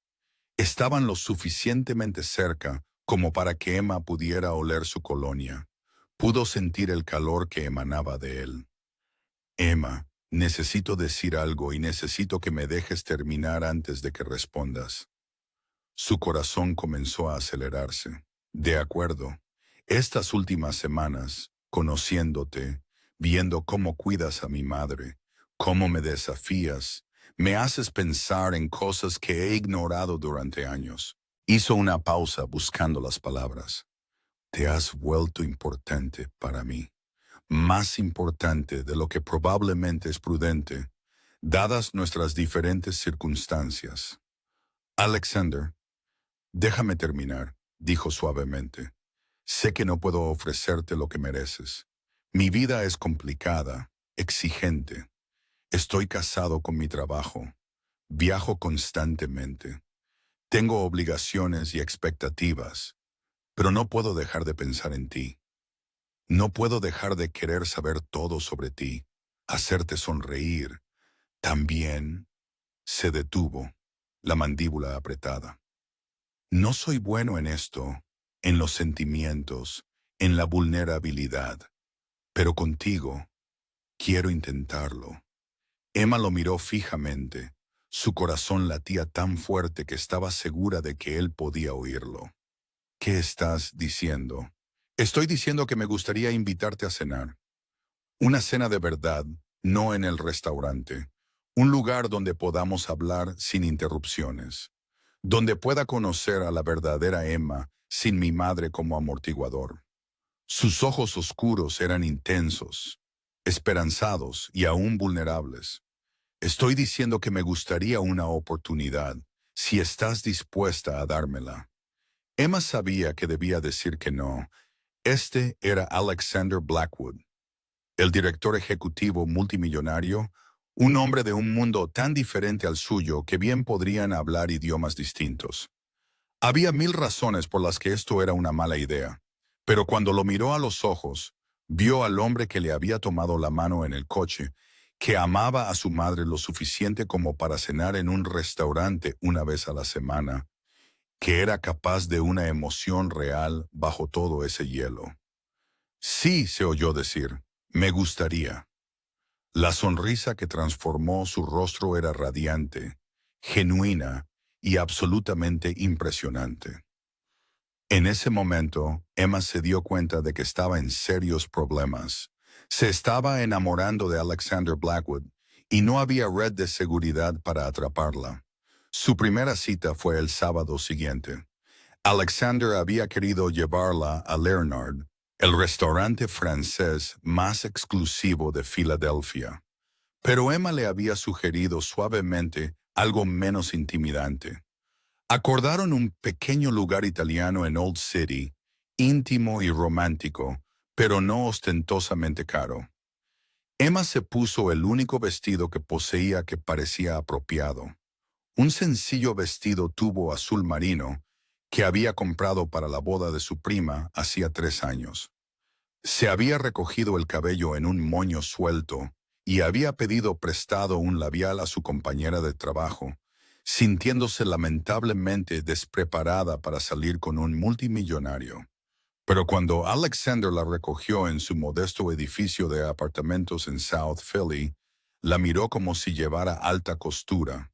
Estaban lo suficientemente cerca como para que Emma pudiera oler su colonia. Pudo sentir el calor que emanaba de él. Emma, necesito decir algo y necesito que me dejes terminar antes de que respondas. Su corazón comenzó a acelerarse. De acuerdo. Estas últimas semanas, conociéndote, viendo cómo cuidas a mi madre, cómo me desafías, me haces pensar en cosas que he ignorado durante años. Hizo una pausa buscando las palabras. Te has vuelto importante para mí. Más importante de lo que probablemente es prudente, dadas nuestras diferentes circunstancias. Alexander, déjame terminar, dijo suavemente. Sé que no puedo ofrecerte lo que mereces. Mi vida es complicada, exigente. Estoy casado con mi trabajo. Viajo constantemente. Tengo obligaciones y expectativas, pero no puedo dejar de pensar en ti. No puedo dejar de querer saber todo sobre ti, hacerte sonreír. También se detuvo, la mandíbula apretada. No soy bueno en esto, en los sentimientos, en la vulnerabilidad, pero contigo quiero intentarlo. Emma lo miró fijamente. Su corazón latía tan fuerte que estaba segura de que él podía oírlo. ¿Qué estás diciendo? Estoy diciendo que me gustaría invitarte a cenar. Una cena de verdad, no en el restaurante. Un lugar donde podamos hablar sin interrupciones. Donde pueda conocer a la verdadera Emma sin mi madre como amortiguador. Sus ojos oscuros eran intensos, esperanzados y aún vulnerables. Estoy diciendo que me gustaría una oportunidad, si estás dispuesta a dármela. Emma sabía que debía decir que no. Este era Alexander Blackwood, el director ejecutivo multimillonario, Un hombre de un mundo tan diferente al suyo que bien podrían hablar idiomas distintos. Había mil razones por las que esto era una mala idea, pero cuando lo miró a los ojos, vio al hombre que le había tomado la mano en el coche, que amaba a su madre lo suficiente como para cenar en un restaurante una vez a la semana, que era capaz de una emoción real bajo todo ese hielo. Sí, se oyó decir, me gustaría. La sonrisa que transformó su rostro era radiante, genuina y absolutamente impresionante. En ese momento, Emma se dio cuenta de que estaba en serios problemas. Se estaba enamorando de Alexander Blackwood y no había red de seguridad para atraparla. Su primera cita fue el sábado siguiente. Alexander había querido llevarla a Leonard, el restaurante francés más exclusivo de Filadelfia. Pero Emma le había sugerido suavemente algo menos intimidante. Acordaron un pequeño lugar italiano en Old City, íntimo y romántico, pero no ostentosamente caro. Emma se puso el único vestido que poseía que parecía apropiado. Un sencillo vestido tubo azul marino que había comprado para la boda de su prima hacía 3 años. Se había recogido el cabello en un moño suelto y había pedido prestado un labial a su compañera de trabajo, sintiéndose lamentablemente despreparada para salir con un multimillonario. Pero cuando Alexander la recogió en su modesto edificio de apartamentos en South Philly, la miró como si llevara alta costura.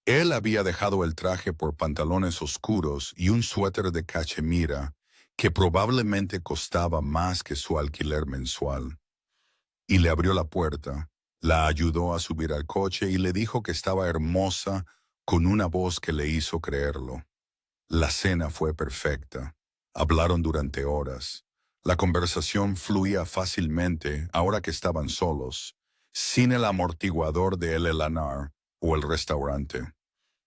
Él había dejado el traje por pantalones oscuros y un suéter de cachemira que probablemente costaba más que su alquiler mensual. Y le abrió la puerta, la ayudó a subir al coche y le dijo que estaba hermosa con una voz que le hizo creerlo. La cena fue perfecta. Hablaron durante horas. La conversación fluía fácilmente ahora que estaban solos, sin el amortiguador de El Elanar o el restaurante.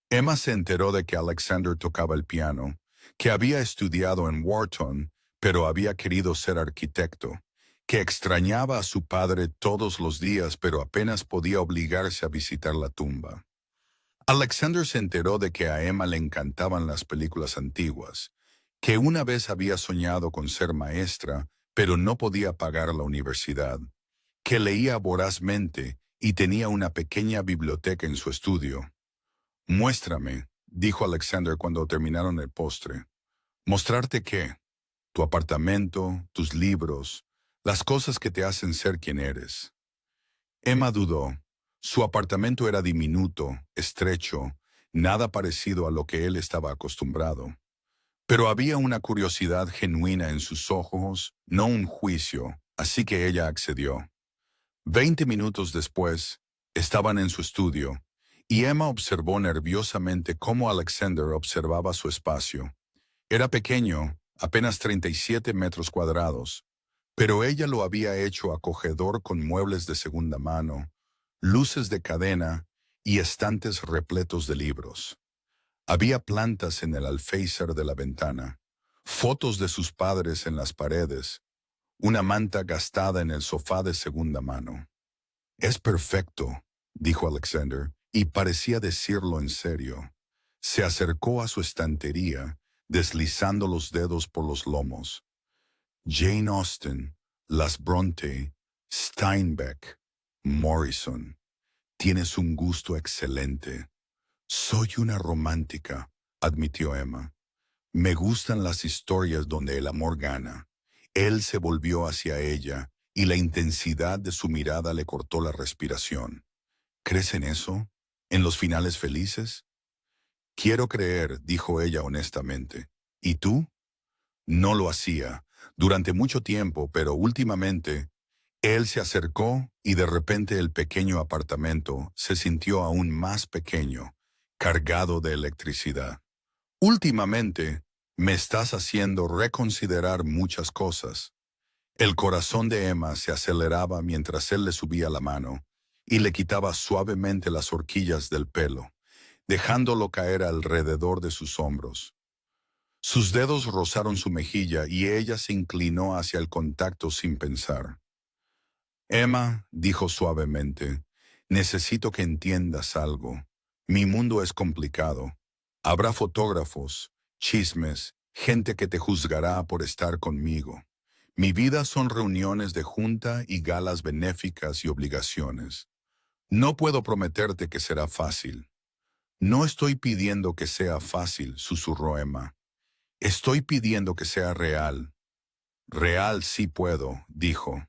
Emma se enteró de que Alexander tocaba el piano, que había estudiado en Wharton, pero había querido ser arquitecto, que extrañaba a su padre todos los días, pero apenas podía obligarse a visitar la tumba. Alexander se enteró de que a Emma le encantaban las películas antiguas, que una vez había soñado con ser maestra, pero no podía pagar la universidad, que leía vorazmente y tenía una pequeña biblioteca en su estudio. Muéstrame, dijo Alexander cuando terminaron el postre. ¿Mostrarte qué? Tu apartamento, tus libros, las cosas que te hacen ser quien eres. Emma dudó. Su apartamento era diminuto, estrecho, nada parecido a lo que él estaba acostumbrado. Pero había una curiosidad genuina en sus ojos, no un juicio, así que ella accedió. 20 minutos después, estaban en su estudio, y Emma observó nerviosamente cómo Alexander observaba su espacio. Era pequeño, apenas 37 metros cuadrados, pero ella lo había hecho acogedor con muebles de segunda mano, luces de cadena y estantes repletos de libros. Había plantas en el alféizar de la ventana, fotos de sus padres en las paredes, una manta gastada en el sofá de segunda mano. Es perfecto, dijo Alexander, y parecía decirlo en serio. Se acercó a su estantería, deslizando los dedos por los lomos. Jane Austen, Las Bronte, Steinbeck, Morrison. Tienes un gusto excelente. Soy una romántica, admitió Emma. Me gustan las historias donde el amor gana. Él se volvió hacia ella y la intensidad de su mirada le cortó la respiración. ¿Crees en eso? ¿En los finales felices? Quiero creer, dijo ella honestamente. ¿Y tú? No lo hacía, durante mucho tiempo, pero últimamente, él se acercó y de repente el pequeño apartamento se sintió aún más pequeño, cargado de electricidad. Últimamente, me estás haciendo reconsiderar muchas cosas. El corazón de Emma se aceleraba mientras él le subía la mano y le quitaba suavemente las horquillas del pelo, dejándolo caer alrededor de sus hombros. Sus dedos rozaron su mejilla y ella se inclinó hacia el contacto sin pensar. Emma, dijo suavemente, Necesito que entiendas algo. Mi mundo es complicado. Habrá fotógrafos, chismes, gente que te juzgará por estar conmigo. Mi vida son reuniones de junta y galas benéficas y obligaciones. No puedo prometerte que será fácil. No estoy pidiendo que sea fácil, susurró Emma. Estoy pidiendo que sea real. Real sí puedo, dijo.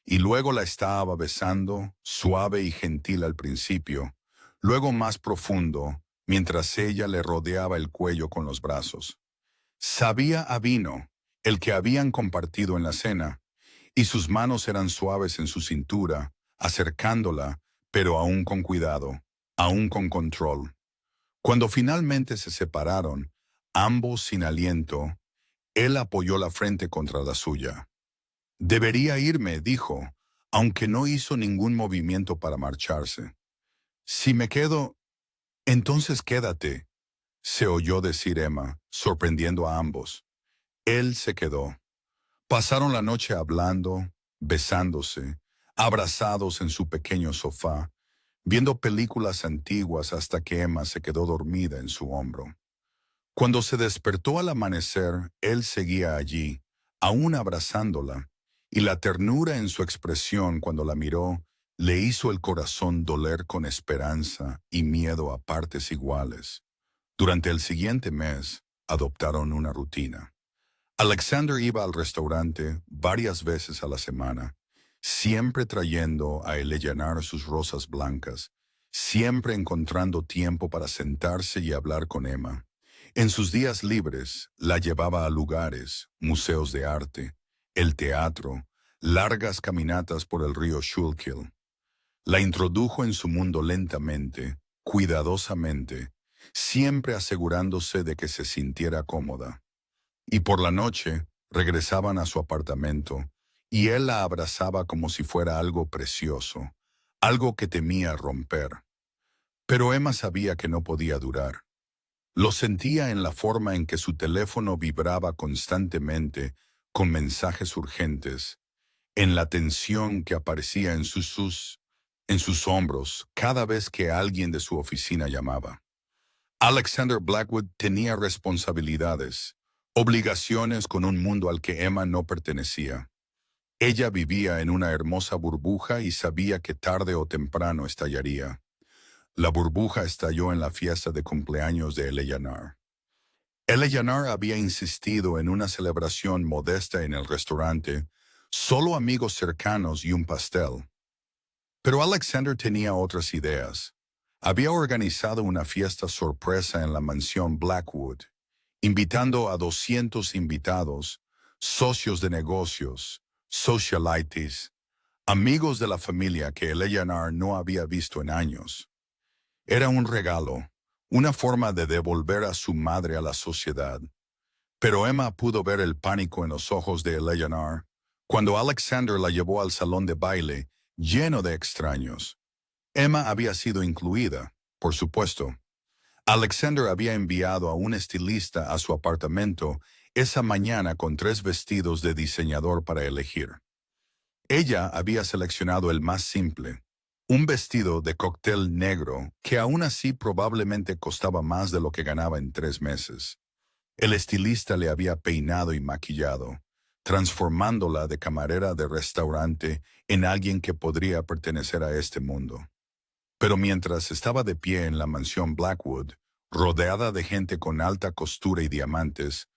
Y luego la estaba besando, suave y gentil al principio, luego más profundo, mientras ella le rodeaba el cuello con los brazos. Sabía a vino, el que habían compartido en la cena, y sus manos eran suaves en su cintura, acercándola, pero aún con cuidado, aún con control. Cuando finalmente se separaron, ambos sin aliento, él apoyó la frente contra la suya. Debería irme, dijo, aunque no hizo ningún movimiento para marcharse. Si me quedo, entonces quédate, se oyó decir Emma, sorprendiendo a ambos. Él se quedó. Pasaron la noche hablando, besándose, abrazados en su pequeño sofá, viendo películas antiguas hasta que Emma se quedó dormida en su hombro. Cuando se despertó al amanecer, él seguía allí, aún abrazándola, y la ternura en su expresión cuando la miró le hizo el corazón doler con esperanza y miedo a partes iguales. Durante el siguiente mes, adoptaron una rutina. Alexander iba al restaurante varias veces a la semana, siempre trayendo a Eleanor sus rosas blancas, siempre encontrando tiempo para sentarse y hablar con Emma. En sus días libres, la llevaba a lugares, museos de arte, el teatro, largas caminatas por el río Schuylkill. La introdujo en su mundo lentamente, cuidadosamente, siempre asegurándose de que se sintiera cómoda. Y por la noche, regresaban a su apartamento, y él la abrazaba como si fuera algo precioso, algo que temía romper. Pero Emma sabía que no podía durar. Lo sentía en la forma en que su teléfono vibraba constantemente con mensajes urgentes, en la tensión que aparecía en sus hombros cada vez que alguien de su oficina llamaba. Alexander Blackwood tenía responsabilidades, obligaciones con un mundo al que Emma no pertenecía. Ella vivía en una hermosa burbuja y sabía que tarde o temprano estallaría. La burbuja estalló en la fiesta de cumpleaños de Eleanor. Eleanor había insistido en una celebración modesta en el restaurante, solo amigos cercanos y un pastel. Pero Alexander tenía otras ideas. Había organizado una fiesta sorpresa en la mansión Blackwood, invitando a 200 invitados, socios de negocios, socialites, amigos de la familia que Eleanor no había visto en años. Era un regalo, una forma de devolver a su madre a la sociedad. Pero Emma pudo ver el pánico en los ojos de Eleanor cuando Alexander la llevó al salón de baile lleno de extraños. Emma había sido incluida, por supuesto. Alexander había enviado a un estilista a su apartamento esa mañana con 3 vestidos de diseñador para elegir. Ella había seleccionado el más simple, un vestido de cóctel negro que aún así probablemente costaba más de lo que ganaba en 3 meses. El estilista le había peinado y maquillado, transformándola de camarera de restaurante en alguien que podría pertenecer a este mundo. Pero mientras estaba de pie en la mansión Blackwood, rodeada de gente con alta costura y diamantes,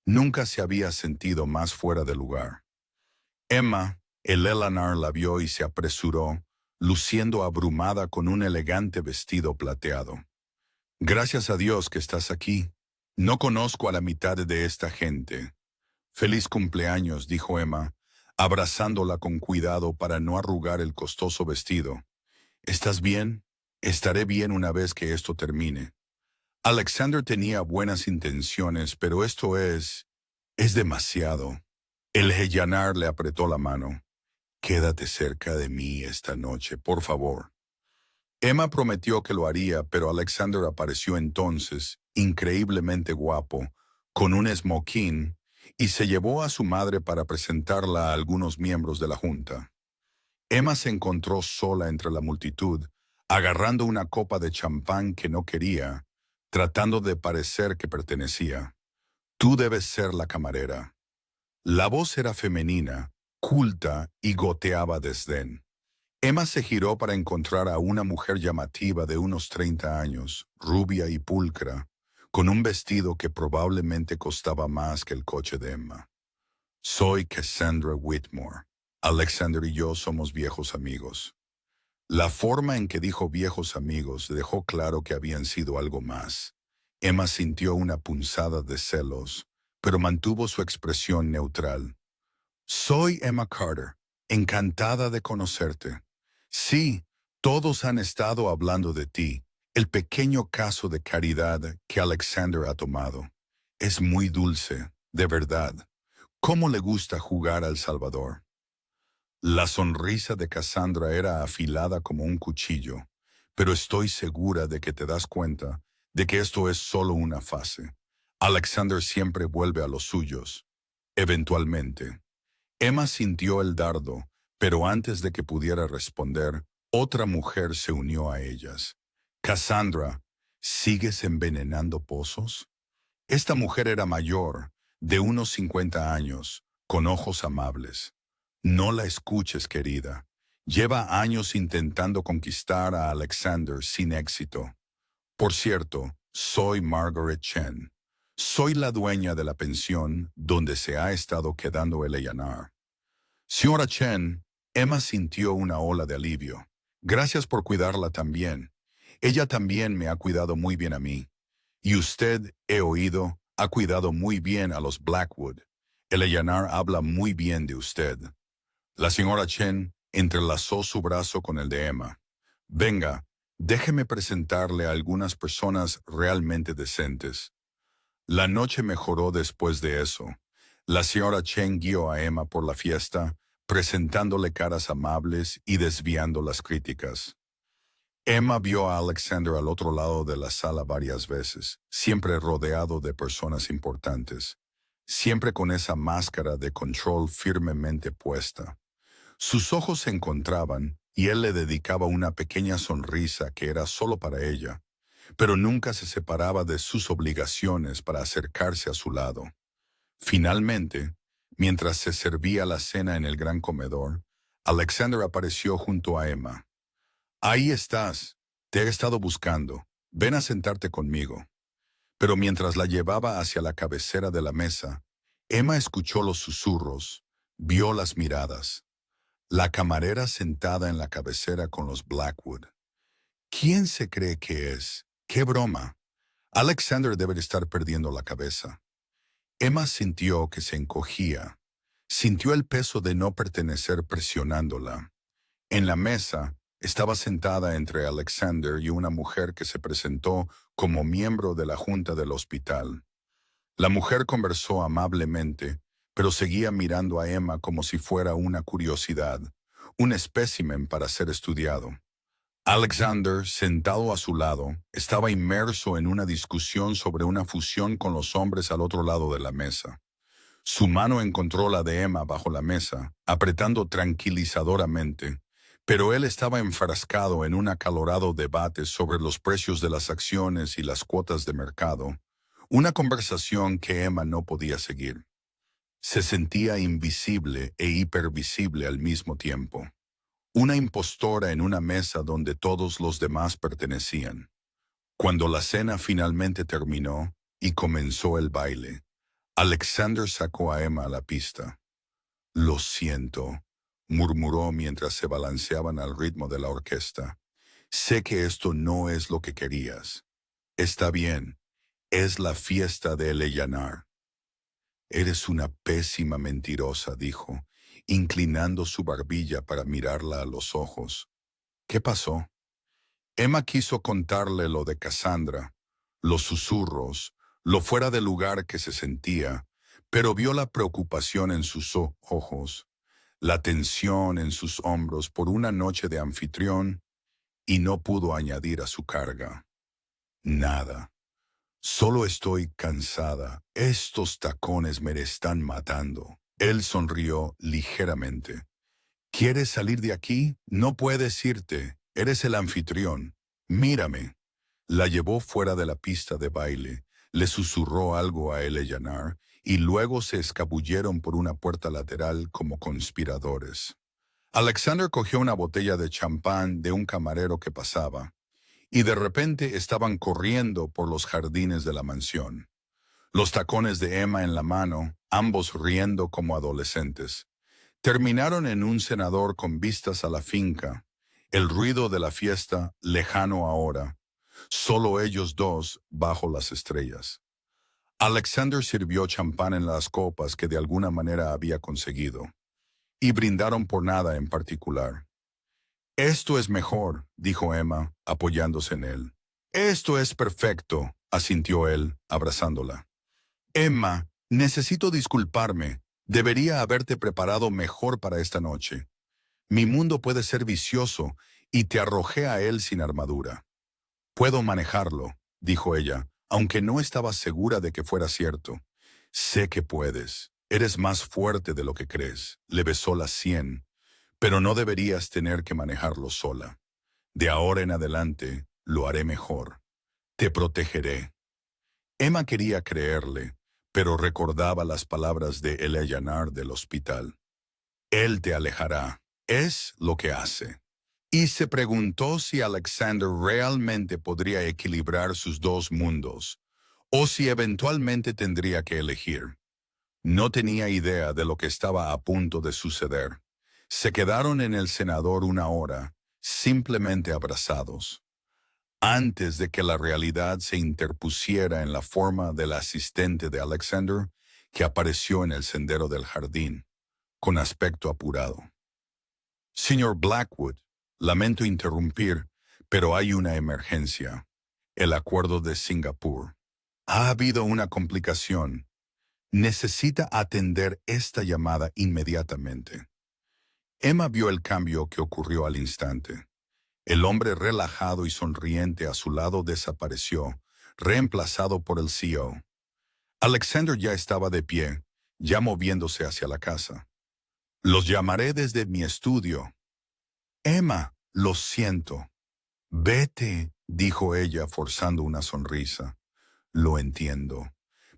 nunca se había sentido más fuera de lugar. Emma, el Eleanor la vio y se apresuró, luciendo abrumada con un elegante vestido plateado. Gracias a Dios que estás aquí. No conozco a la mitad de esta gente. Feliz cumpleaños, dijo Emma, abrazándola con cuidado para no arrugar el costoso vestido. ¿Estás bien? Estaré bien una vez que esto termine. Alexander tenía buenas intenciones, pero esto es demasiado. El Heyanar le apretó la mano. Quédate cerca de mí esta noche, por favor. Emma prometió que lo haría, pero Alexander apareció entonces, increíblemente guapo, con un smoking, y se llevó a su madre para presentarla a algunos miembros de la junta. Emma se encontró sola entre la multitud, agarrando una copa de champán que no quería, tratando de parecer que pertenecía. Tú debes ser la camarera. La voz era femenina, culta y goteaba desdén. Emma se giró para encontrar a una mujer llamativa de unos 30 años, rubia y pulcra, con un vestido que probablemente costaba más que el coche de Emma. Soy Cassandra Whitmore. Alexander y yo somos viejos amigos. La forma en que dijo viejos amigos dejó claro que habían sido algo más. Emma sintió una punzada de celos, pero mantuvo su expresión neutral. Soy Emma Carter, encantada de conocerte. Sí, todos han estado hablando de ti, el pequeño caso de caridad que Alexander ha tomado. Es muy dulce, de verdad. ¿Cómo le gusta jugar al Salvador? La sonrisa de Cassandra era afilada como un cuchillo, pero estoy segura de que te das cuenta de que esto es solo una fase. Alexander siempre vuelve a los suyos, eventualmente. Emma sintió el dardo, pero antes de que pudiera responder, otra mujer se unió a ellas. Cassandra, ¿sigues envenenando pozos? Esta mujer era mayor, de unos 50 años, con ojos amables. No la escuches, querida. Lleva años intentando conquistar a Alexander sin éxito. Por cierto, soy Margaret Chen. Soy la dueña de la pensión donde se ha estado quedando el Eleanor. Señora Chen, Emma sintió una ola de alivio. Gracias por cuidarla también. Ella también me ha cuidado muy bien a mí. Y usted, he oído, ha cuidado muy bien a los Blackwood. El Eleanor habla muy bien de usted. La señora Chen entrelazó su brazo con el de Emma. Venga, déjeme presentarle a algunas personas realmente decentes. La noche mejoró después de eso. La señora Chen guió a Emma por la fiesta, presentándole caras amables y desviando las críticas. Emma vio a Alexander al otro lado de la sala varias veces, siempre rodeado de personas importantes, siempre con esa máscara de control firmemente puesta. Sus ojos se encontraban y él le dedicaba una pequeña sonrisa que era solo para ella, pero nunca se separaba de sus obligaciones para acercarse a su lado. Finalmente, mientras se servía la cena en el gran comedor, Alexander apareció junto a Emma. Ahí estás, te he estado buscando, ven a sentarte conmigo. Pero mientras la llevaba hacia la cabecera de la mesa, Emma escuchó los susurros, vio las miradas. La camarera sentada en la cabecera con los Blackwood. ¿Quién se cree que es? ¡Qué broma! Alexander debe de estar perdiendo la cabeza. Emma sintió que se encogía. Sintió el peso de no pertenecer presionándola. En la mesa estaba sentada entre Alexander y una mujer que se presentó como miembro de la junta del hospital. La mujer conversó amablemente, pero seguía mirando a Emma como si fuera una curiosidad, un espécimen para ser estudiado. Alexander, sentado a su lado, estaba inmerso en una discusión sobre una fusión con los hombres al otro lado de la mesa. Su mano encontró la de Emma bajo la mesa, apretando tranquilizadoramente, pero él estaba enfrascado en un acalorado debate sobre los precios de las acciones y las cuotas de mercado, una conversación que Emma no podía seguir. Se sentía invisible e hipervisible al mismo tiempo. Una impostora en una mesa donde todos los demás pertenecían. Cuando la cena finalmente terminó y comenzó el baile, Alexander sacó a Emma a la pista. Lo siento, murmuró mientras se balanceaban al ritmo de la orquesta. Sé que esto no es lo que querías. Está bien, es la fiesta de Eleanor. Eres una pésima mentirosa, dijo, inclinando su barbilla para mirarla a los ojos. ¿Qué pasó? Emma quiso contarle lo de Cassandra, los susurros, lo fuera de lugar que se sentía, pero vio la preocupación en sus ojos, la tensión en sus hombros por una noche de anfitrión, y no pudo añadir a su carga. Nada. Solo estoy cansada. Estos tacones me están matando. Él sonrió ligeramente. ¿Quieres salir de aquí? No puedes irte. eres el anfitrión. Mírame. La llevó fuera de la pista de baile, le susurró algo a Eleanor y luego se escabulleron por una puerta lateral como conspiradores. Alexander cogió una botella de champán de un camarero que pasaba, y de repente estaban corriendo por los jardines de la mansión. Los tacones de Emma en la mano, ambos riendo como adolescentes. Terminaron en un cenador con vistas a la finca, el ruido de la fiesta lejano ahora, solo ellos dos bajo las estrellas. Alexander sirvió champán en las copas que de alguna manera había conseguido, y brindaron por nada en particular. Esto es mejor, dijo Emma, apoyándose en él. Esto es perfecto, asintió él, abrazándola. Emma, necesito disculparme. Debería haberte preparado mejor para esta noche. Mi mundo puede ser vicioso y te arrojé a él sin armadura. Puedo manejarlo, dijo ella, aunque no estaba segura de que fuera cierto. Sé que puedes. Eres más fuerte de lo que crees. Le besó la sien. Pero no deberías tener que manejarlo sola. De ahora en adelante, lo haré mejor. Te protegeré. Emma quería creerle, pero recordaba las palabras de Eleanor del hospital. Él te alejará. Es lo que hace. Y se preguntó si Alexander realmente podría equilibrar sus dos mundos, o si eventualmente tendría que elegir. No tenía idea de lo que estaba a punto de suceder. Se quedaron en el cenador una hora, simplemente abrazados, antes de que la realidad se interpusiera en la forma del asistente de Alexander, que apareció en el sendero del jardín, con aspecto apurado. Señor Blackwood, lamento interrumpir, pero hay una emergencia. El acuerdo de Singapur. Ha habido una complicación. Necesita atender esta llamada inmediatamente. Emma vio el cambio que ocurrió al instante. El hombre relajado y sonriente a su lado desapareció, reemplazado por el CEO. Alexander ya estaba de pie, ya moviéndose hacia la casa. Los llamaré desde mi estudio. Emma, lo siento. Vete, dijo ella forzando una sonrisa. Lo entiendo.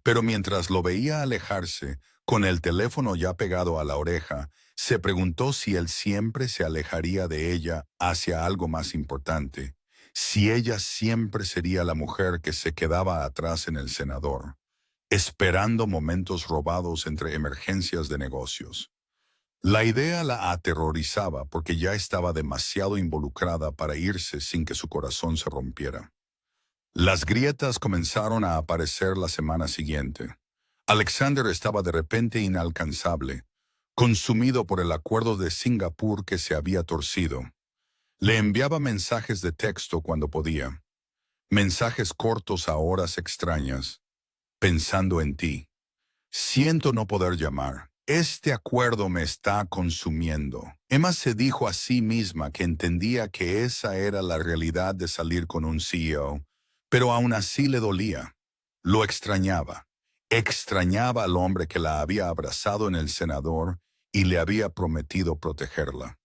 Pero mientras lo veía alejarse, con el teléfono ya pegado a la oreja, se preguntó si él siempre se alejaría de ella hacia algo más importante, si ella siempre sería la mujer que se quedaba atrás en el cenador, esperando momentos robados entre emergencias de negocios. La idea la aterrorizaba porque ya estaba demasiado involucrada para irse sin que su corazón se rompiera. Las grietas comenzaron a aparecer la semana siguiente. Alexander estaba de repente inalcanzable, consumido por el acuerdo de Singapur que se había torcido. Le enviaba mensajes de texto cuando podía, mensajes cortos a horas extrañas, pensando en ti. Siento no poder llamar. Este acuerdo me está consumiendo. Emma se dijo a sí misma que entendía que esa era la realidad de salir con un CEO, pero aún así le dolía. Lo extrañaba. Extrañaba al hombre que la había abrazado en el cenador y le había prometido protegerla.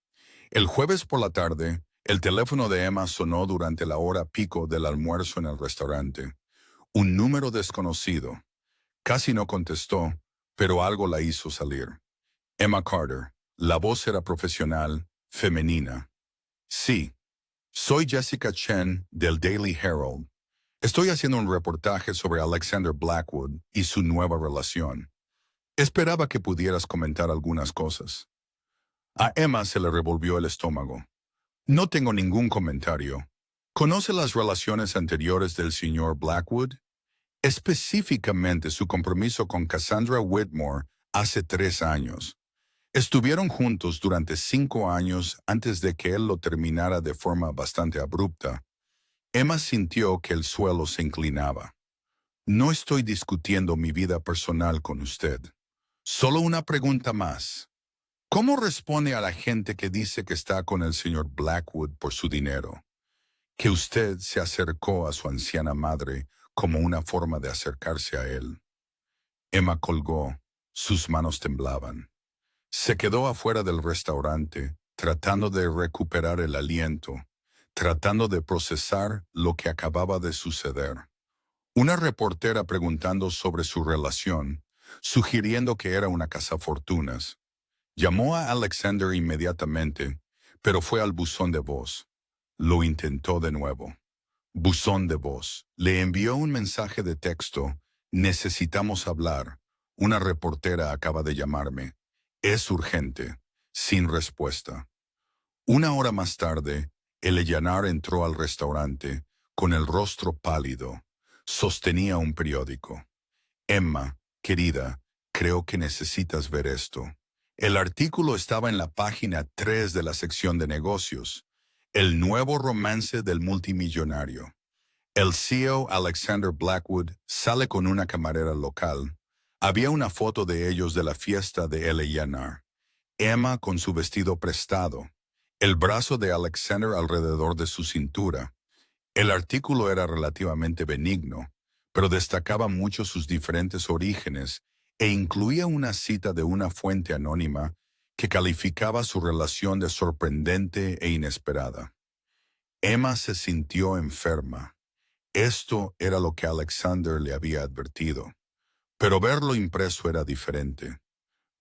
El jueves por la tarde, el teléfono de Emma sonó durante la hora pico del almuerzo en el restaurante. Un número desconocido. Casi no contestó, pero algo la hizo salir. Emma Carter. La voz era profesional, femenina. Sí, soy Jessica Chen del Daily Herald. Estoy haciendo un reportaje sobre Alexander Blackwood y su nueva relación. Esperaba que pudieras comentar algunas cosas. A Emma se le revolvió el estómago. No tengo ningún comentario. ¿Conoce las relaciones anteriores del señor Blackwood? Específicamente su compromiso con Cassandra Whitmore hace 3 años. Estuvieron juntos durante 5 años antes de que él lo terminara de forma bastante abrupta. Emma sintió que el suelo se inclinaba. No estoy discutiendo mi vida personal con usted. Solo una pregunta más. ¿Cómo responde a la gente que dice que está con el señor Blackwood por su dinero? Que usted se acercó a su anciana madre como una forma de acercarse a él. Emma colgó, sus manos temblaban. Se quedó afuera del restaurante, tratando de recuperar el aliento, tratando de procesar lo que acababa de suceder. Una reportera preguntando sobre su relación, sugiriendo que era una cazafortunas. Llamó a Alexander inmediatamente, pero fue al buzón de voz. Lo intentó de nuevo. Buzón de voz. Le envió un mensaje de texto. Necesitamos hablar. Una reportera acaba de llamarme. Es urgente. Sin respuesta. Una hora más tarde, Eleanor entró al restaurante, con el rostro pálido. Sostenía un periódico. Emma, querida, creo que necesitas ver esto. El artículo estaba en la página 3 de la sección de negocios. El nuevo romance del multimillonario. El CEO Alexander Blackwood sale con una camarera local. Había una foto de ellos de la fiesta de Eleanor. Emma con su vestido prestado. El brazo de Alexander alrededor de su cintura. El artículo era relativamente benigno, pero destacaba mucho sus diferentes orígenes e incluía una cita de una fuente anónima que calificaba su relación de sorprendente e inesperada. Emma se sintió enferma. Esto era lo que Alexander le había advertido. Pero verlo impreso era diferente.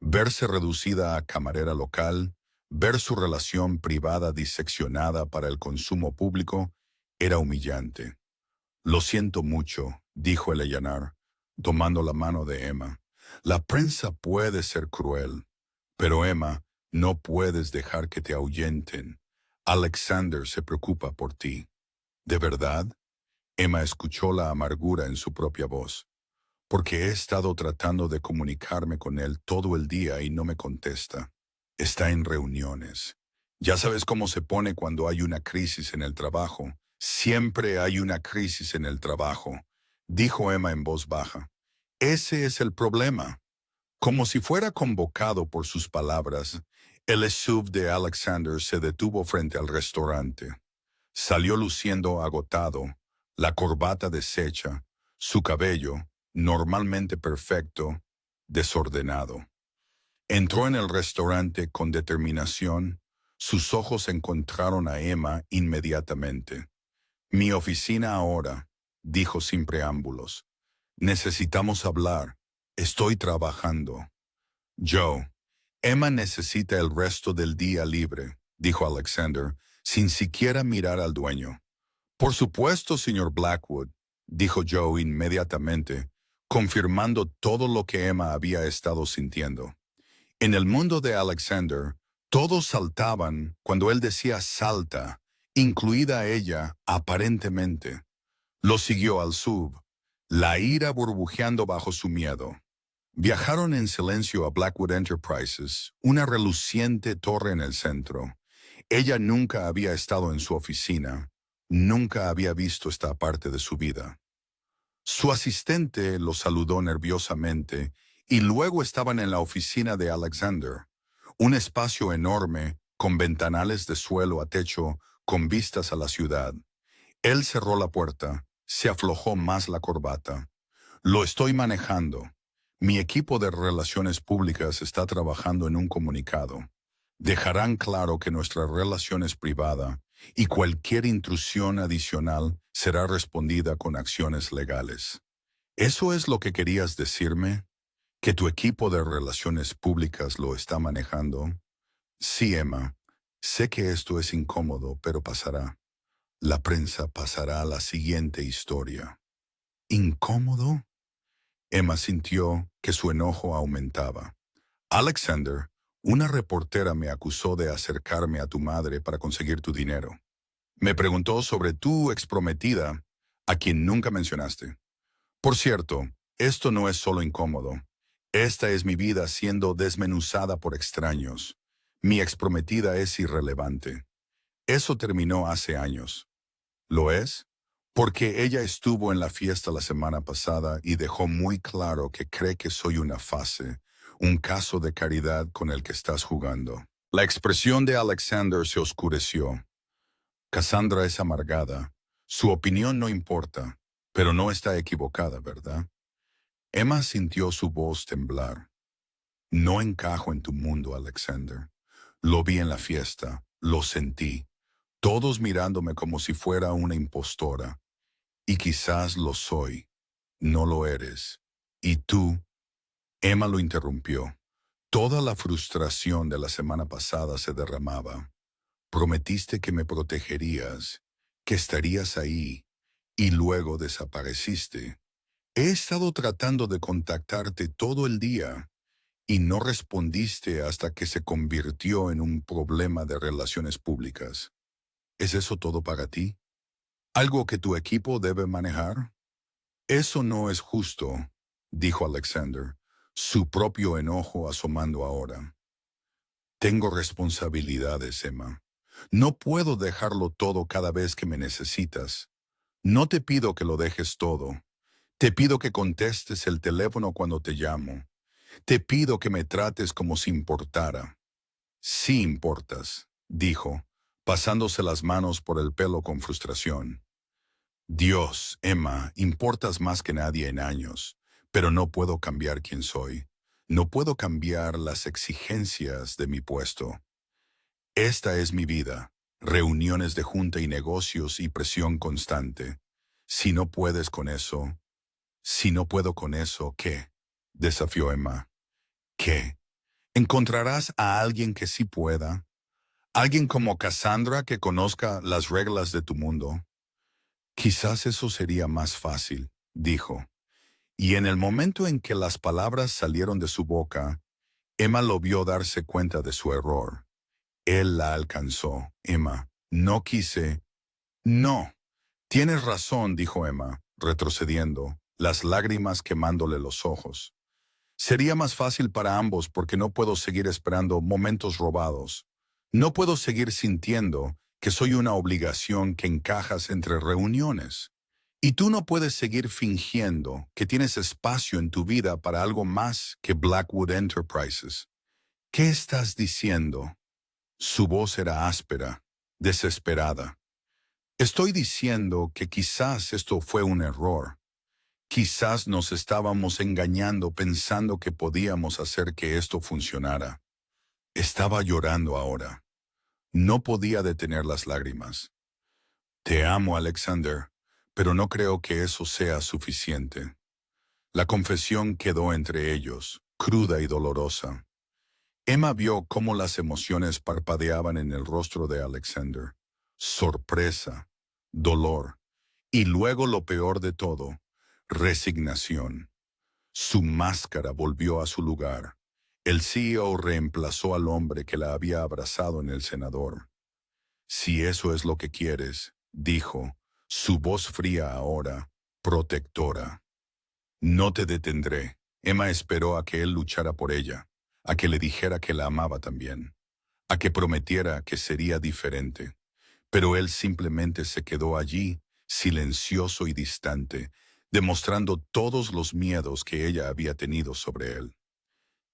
Verse reducida a camarera local, ver su relación privada diseccionada para el consumo público, era humillante. Lo siento mucho, dijo Eleanor, tomando la mano de Emma. La prensa puede ser cruel, pero Emma, no puedes dejar que te ahuyenten. Alexander se preocupa por ti. ¿De verdad? Emma escuchó la amargura en su propia voz. Porque he estado tratando de comunicarme con él todo el día y no me contesta. Está en reuniones. Ya sabes cómo se pone cuando hay una crisis en el trabajo. Siempre hay una crisis en el trabajo, dijo Emma en voz baja. Ese es el problema. Como si fuera convocado por sus palabras, el SUV de Alexander se detuvo frente al restaurante. Salió luciendo agotado, la corbata deshecha, su cabello, normalmente perfecto, desordenado. Entró en el restaurante con determinación. Sus ojos encontraron a Emma inmediatamente. Mi oficina ahora, dijo sin preámbulos. Necesitamos hablar. Estoy trabajando. Joe, Emma necesita el resto del día libre, dijo Alexander, sin siquiera mirar al dueño. Por supuesto, señor Blackwood, dijo Joe inmediatamente, confirmando todo lo que Emma había estado sintiendo. En el mundo de Alexander, todos saltaban cuando él decía salta, incluida ella, aparentemente. Lo siguió al sub, la ira burbujeando bajo su miedo. Viajaron en silencio a Blackwood Enterprises, una reluciente torre en el centro. Ella nunca había estado en su oficina, nunca había visto esta parte de su vida. Su asistente lo saludó nerviosamente y luego estaban en la oficina de Alexander, un espacio enorme con ventanales de suelo a techo con vistas a la ciudad. Él cerró la puerta, se aflojó más la corbata. Lo estoy manejando. Mi equipo de relaciones públicas está trabajando en un comunicado. Dejarán claro que nuestra relación es privada y cualquier intrusión adicional será respondida con acciones legales. ¿Eso es lo que querías decirme? ¿Que tu equipo de relaciones públicas lo está manejando? Sí, Emma. Sé que esto es incómodo, pero pasará. La prensa pasará a la siguiente historia. ¿Incómodo? Emma sintió que su enojo aumentaba. Alexander, una reportera me acusó de acercarme a tu madre para conseguir tu dinero. Me preguntó sobre tu exprometida, a quien nunca mencionaste. Por cierto, esto no es solo incómodo. Esta es mi vida siendo desmenuzada por extraños. Mi exprometida es irrelevante. Eso terminó hace años. ¿Lo es? Porque ella estuvo en la fiesta la semana pasada y dejó muy claro que cree que soy una fase, un caso de caridad con el que estás jugando. La expresión de Alexander se oscureció. Cassandra es amargada. Su opinión no importa, pero no está equivocada, ¿verdad? Emma sintió su voz temblar. No encajo en tu mundo, Alexander. Lo vi en la fiesta, lo sentí. todos mirándome como si fuera una impostora. Y quizás lo soy, no lo eres. Y tú, Emma lo interrumpió. Toda la frustración de la semana pasada se derramaba. Prometiste que me protegerías, que estarías ahí, y luego desapareciste. He estado tratando de contactarte todo el día y no respondiste hasta que se convirtió en un problema de relaciones públicas. ¿Es eso todo para ti? ¿Algo que tu equipo debe manejar? Eso no es justo, dijo Alexander, su propio enojo asomando ahora. Tengo responsabilidades, Emma. No puedo dejarlo todo cada vez que me necesitas. No te pido que lo dejes todo. Te pido que contestes el teléfono cuando te llamo. Te pido que me trates como si importara. Sí importas, dijo, pasándose las manos por el pelo con frustración. Dios, Emma, importas más que nadie en años, pero no puedo cambiar quién soy. No puedo cambiar las exigencias de mi puesto. Esta es mi vida, reuniones de junta y negocios y presión constante. Si no puedes con eso, si no puedo con eso, ¿qué? Desafió Emma. ¿Qué? ¿Encontrarás a alguien que sí pueda? ¿Alguien como Cassandra que conozca las reglas de tu mundo? Quizás eso sería más fácil, dijo. Y en el momento en que las palabras salieron de su boca, Emma lo vio darse cuenta de su error. Él la alcanzó. Emma, no quise. No. Tienes razón, dijo Emma, retrocediendo, las lágrimas quemándole los ojos. Sería más fácil para ambos porque no puedo seguir esperando momentos robados. No puedo seguir sintiendo que soy una obligación que encajas entre reuniones. Y tú no puedes seguir fingiendo que tienes espacio en tu vida para algo más que Blackwood Enterprises. ¿Qué estás diciendo? Su voz era áspera, desesperada. Estoy diciendo que quizás esto fue un error. Quizás nos estábamos engañando pensando que podíamos hacer que esto funcionara. Estaba llorando ahora. No podía detener las lágrimas. Te amo, Alexander, pero no creo que eso sea suficiente. La confesión quedó entre ellos, cruda y dolorosa. Emma vio cómo las emociones parpadeaban en el rostro de Alexander. Sorpresa, dolor, y luego lo peor de todo, resignación. Su máscara volvió a su lugar. El CEO reemplazó al hombre que la había abrazado en el Senador. Si eso es lo que quieres, dijo, su voz fría ahora, protectora. No te detendré. Emma esperó a que él luchara por ella, a que le dijera que la amaba también, a que prometiera que sería diferente. Pero él simplemente se quedó allí, silencioso y distante, demostrando todos los miedos que ella había tenido sobre él.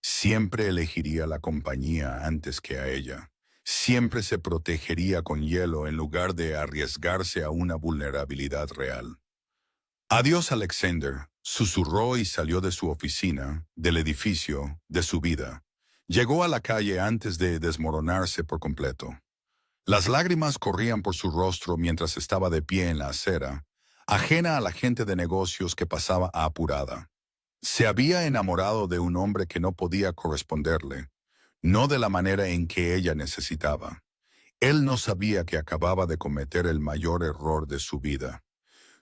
Siempre elegiría la compañía antes que a ella. Siempre se protegería con hielo en lugar de arriesgarse a una vulnerabilidad real. Adiós, Alexander, susurró y salió de su oficina, del edificio, de su vida. Llegó a la calle antes de desmoronarse por completo. Las lágrimas corrían por su rostro mientras estaba de pie en la acera, ajena a la gente de negocios que pasaba apurada. Se había enamorado de un hombre que no podía corresponderle, no de la manera en que ella necesitaba. Él no sabía que acababa de cometer el mayor error de su vida.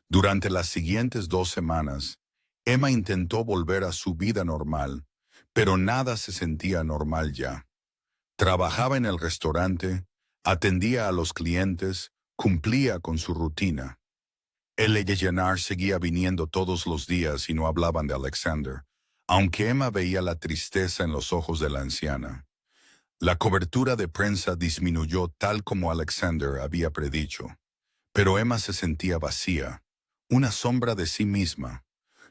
Durante las siguientes 2 semanas, Emma intentó volver a su vida normal, pero nada se sentía normal ya. Trabajaba en el restaurante, atendía a los clientes, cumplía con su rutina. El Llenar seguía viniendo todos los días y no hablaban de Alexander, aunque Emma veía la tristeza en los ojos de la anciana. La cobertura de prensa disminuyó tal como Alexander había predicho, pero Emma se sentía vacía, una sombra de sí misma.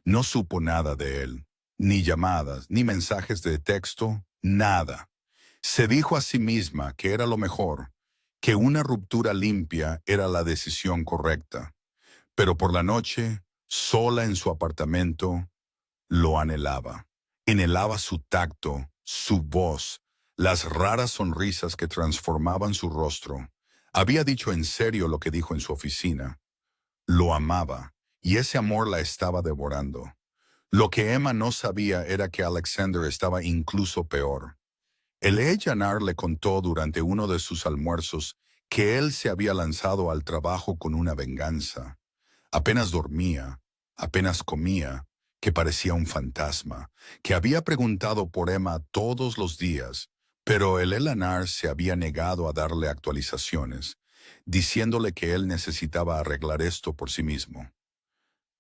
No supo nada de él, ni llamadas, ni mensajes de texto, nada. Se dijo a sí misma que era lo mejor, que una ruptura limpia era la decisión correcta. Pero por la noche, sola en su apartamento, lo anhelaba. Anhelaba su tacto, su voz, las raras sonrisas que transformaban su rostro. Había dicho en serio lo que dijo en su oficina. Lo amaba, y ese amor la estaba devorando. Lo que Emma no sabía era que Alexander estaba incluso peor. El Eyanar le contó durante uno de sus almuerzos que él se había lanzado al trabajo con una venganza. Apenas dormía, apenas comía, que parecía un fantasma, que había preguntado por Emma todos los días, pero el Elanar se había negado a darle actualizaciones, diciéndole que él necesitaba arreglar esto por sí mismo.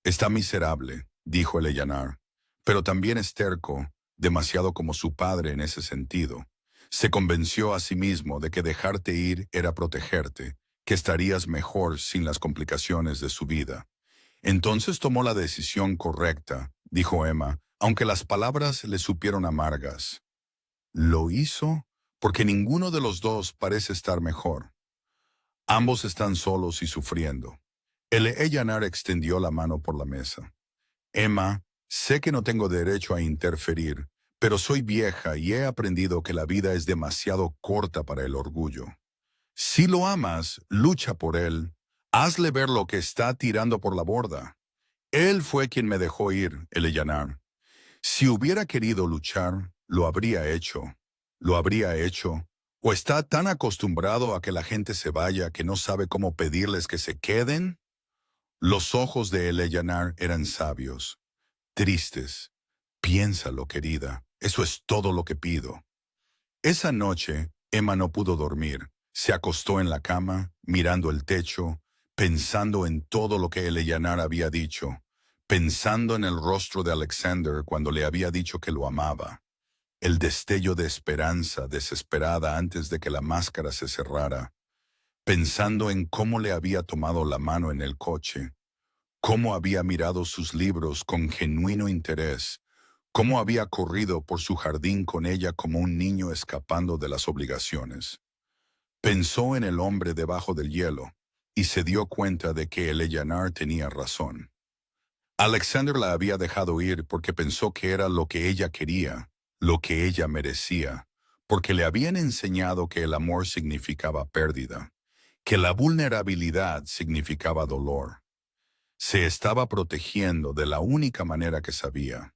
Está miserable, dijo el Elanar, pero también es terco, demasiado como su padre en ese sentido. Se convenció a sí mismo de que dejarte ir era protegerte, que estarías mejor sin las complicaciones de su vida. Entonces tomó la decisión correcta, dijo Emma, aunque las palabras le supieron amargas. Lo hizo porque ninguno de los dos parece estar mejor. Ambos están solos y sufriendo. El Eyanar extendió la mano por la mesa. Emma, sé que no tengo derecho a interferir, pero soy vieja y he aprendido que la vida es demasiado corta para el orgullo. Si lo amas, lucha por él. Hazle ver lo que está tirando por la borda. Él fue quien me dejó ir, Eleyanar. Si hubiera querido luchar, lo habría hecho. Lo habría hecho. ¿O está tan acostumbrado a que la gente se vaya que no sabe cómo pedirles que se queden? Los ojos de Eleyanar eran sabios, tristes. Piénsalo, querida. Eso es todo lo que pido. Esa noche, Emma no pudo dormir. Se acostó en la cama, mirando el techo, pensando en todo lo que Eleyanar había dicho, pensando en el rostro de Alexander cuando le había dicho que lo amaba, el destello de esperanza desesperada antes de que la máscara se cerrara, pensando en cómo le había tomado la mano en el coche, cómo había mirado sus libros con genuino interés, cómo había corrido por su jardín con ella como un niño escapando de las obligaciones. Pensó en el hombre debajo del hielo y se dio cuenta de que Eleyanar tenía razón. Alexander la había dejado ir porque pensó que era lo que ella quería, lo que ella merecía, porque le habían enseñado que el amor significaba pérdida, que la vulnerabilidad significaba dolor. Se estaba protegiendo de la única manera que sabía.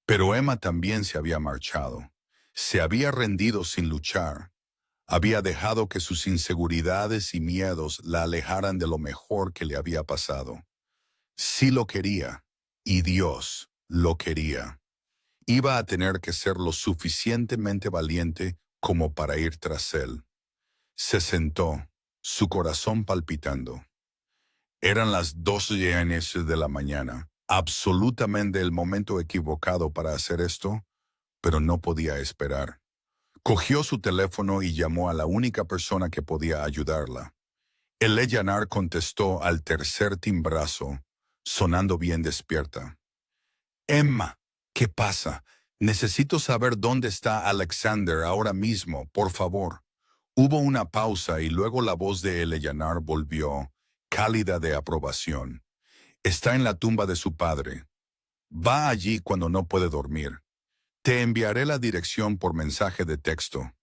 Pero Emma también se había marchado. Se había rendido sin luchar. Había dejado que sus inseguridades y miedos la alejaran de lo mejor que le había pasado. Sí lo quería, y Dios lo quería. Iba a tener que ser lo suficientemente valiente como para ir tras él. Se sentó, su corazón palpitando. Eran las 2:00 de la mañana, absolutamente el momento equivocado para hacer esto, pero no podía esperar. Cogió su teléfono y llamó a la única persona que podía ayudarla. El Eleyanar contestó al tercer timbrazo, sonando bien despierta. Emma, ¿qué pasa? Necesito saber dónde está Alexander ahora mismo, por favor. Hubo una pausa y luego la voz de Eleyanar volvió, cálida de aprobación. Está en la tumba de su padre. Va allí cuando no puede dormir. Te enviaré la dirección por mensaje de texto.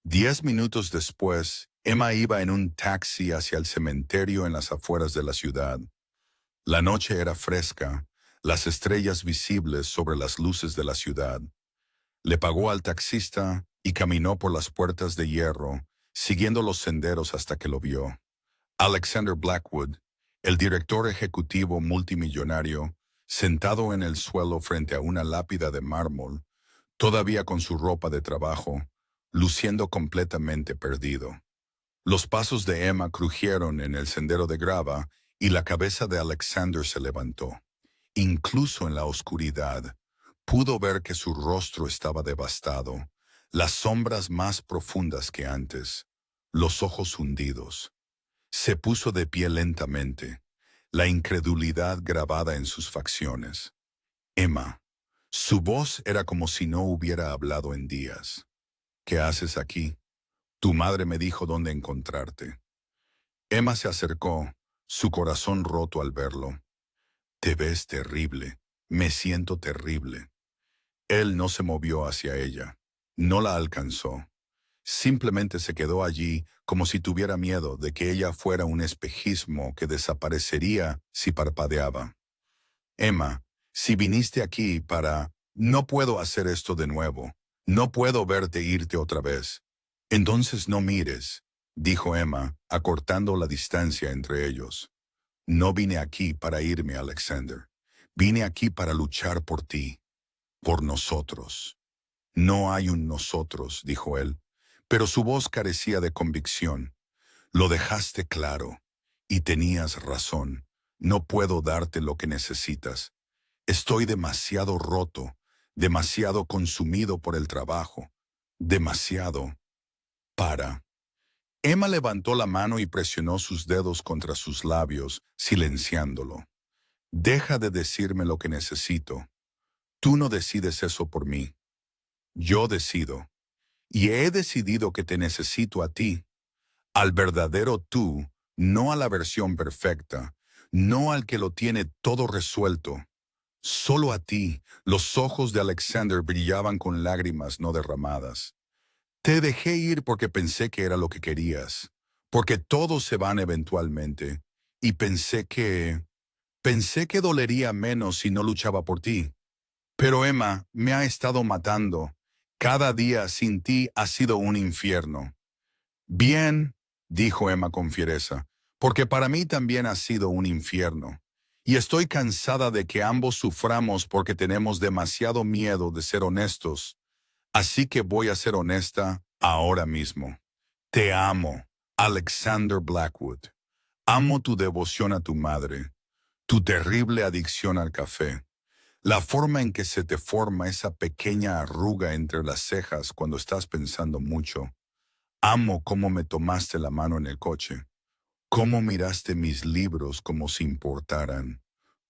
10 minutos después, Emma iba en un taxi hacia el cementerio en las afueras de la ciudad. La noche era fresca, las estrellas visibles sobre las luces de la ciudad. Le pagó al taxista y caminó por las puertas de hierro, siguiendo los senderos hasta que lo vio. Alexander Blackwood, el director ejecutivo multimillonario, sentado en el suelo frente a una lápida de mármol, todavía con su ropa de trabajo, luciendo completamente perdido. Los pasos de Emma crujieron en el sendero de grava y la cabeza de Alexander se levantó. Incluso en la oscuridad, pudo ver que su rostro estaba devastado, las sombras más profundas que antes, los ojos hundidos. Se puso de pie lentamente, la incredulidad grabada en sus facciones. Emma. Su voz era como si no hubiera hablado en días. ¿Qué haces aquí? Tu madre me dijo dónde encontrarte. Emma se acercó, su corazón roto al verlo. Te ves terrible. Me siento terrible. Él no se movió hacia ella. No la alcanzó. Simplemente se quedó allí como si tuviera miedo de que ella fuera un espejismo que desaparecería si parpadeaba. Emma, si viniste aquí para... No puedo hacer esto de nuevo. No puedo verte irte otra vez. Entonces no mires, dijo Emma, acortando la distancia entre ellos. No vine aquí para irme, Alexander. Vine aquí para luchar por ti, por nosotros. No hay un nosotros, dijo él, pero su voz carecía de convicción. Lo dejaste claro, y tenías razón. No puedo darte lo que necesitas. Estoy demasiado roto, demasiado consumido por el trabajo, demasiado para... Emma levantó la mano y presionó sus dedos contra sus labios, silenciándolo. Deja de decirme lo que necesito. Tú no decides eso por mí. Yo decido. Y he decidido que te necesito a ti, al verdadero tú, no a la versión perfecta, no al que lo tiene todo resuelto. Solo a ti. Los ojos de Alexander brillaban con lágrimas no derramadas. Te dejé ir porque pensé que era lo que querías, porque todos se van eventualmente, y pensé que dolería menos si no luchaba por ti. Pero Emma me ha estado matando. Cada día sin ti ha sido un infierno. Bien, dijo Emma con fiereza, porque para mí también ha sido un infierno. Y estoy cansada de que ambos suframos porque tenemos demasiado miedo de ser honestos. Así que voy a ser honesta ahora mismo. Te amo, Alexander Blackwood. Amo tu devoción a tu madre, tu terrible adicción al café, la forma en que se te forma esa pequeña arruga entre las cejas cuando estás pensando mucho. Amo cómo me tomaste la mano en el coche, cómo miraste mis libros como si importaran,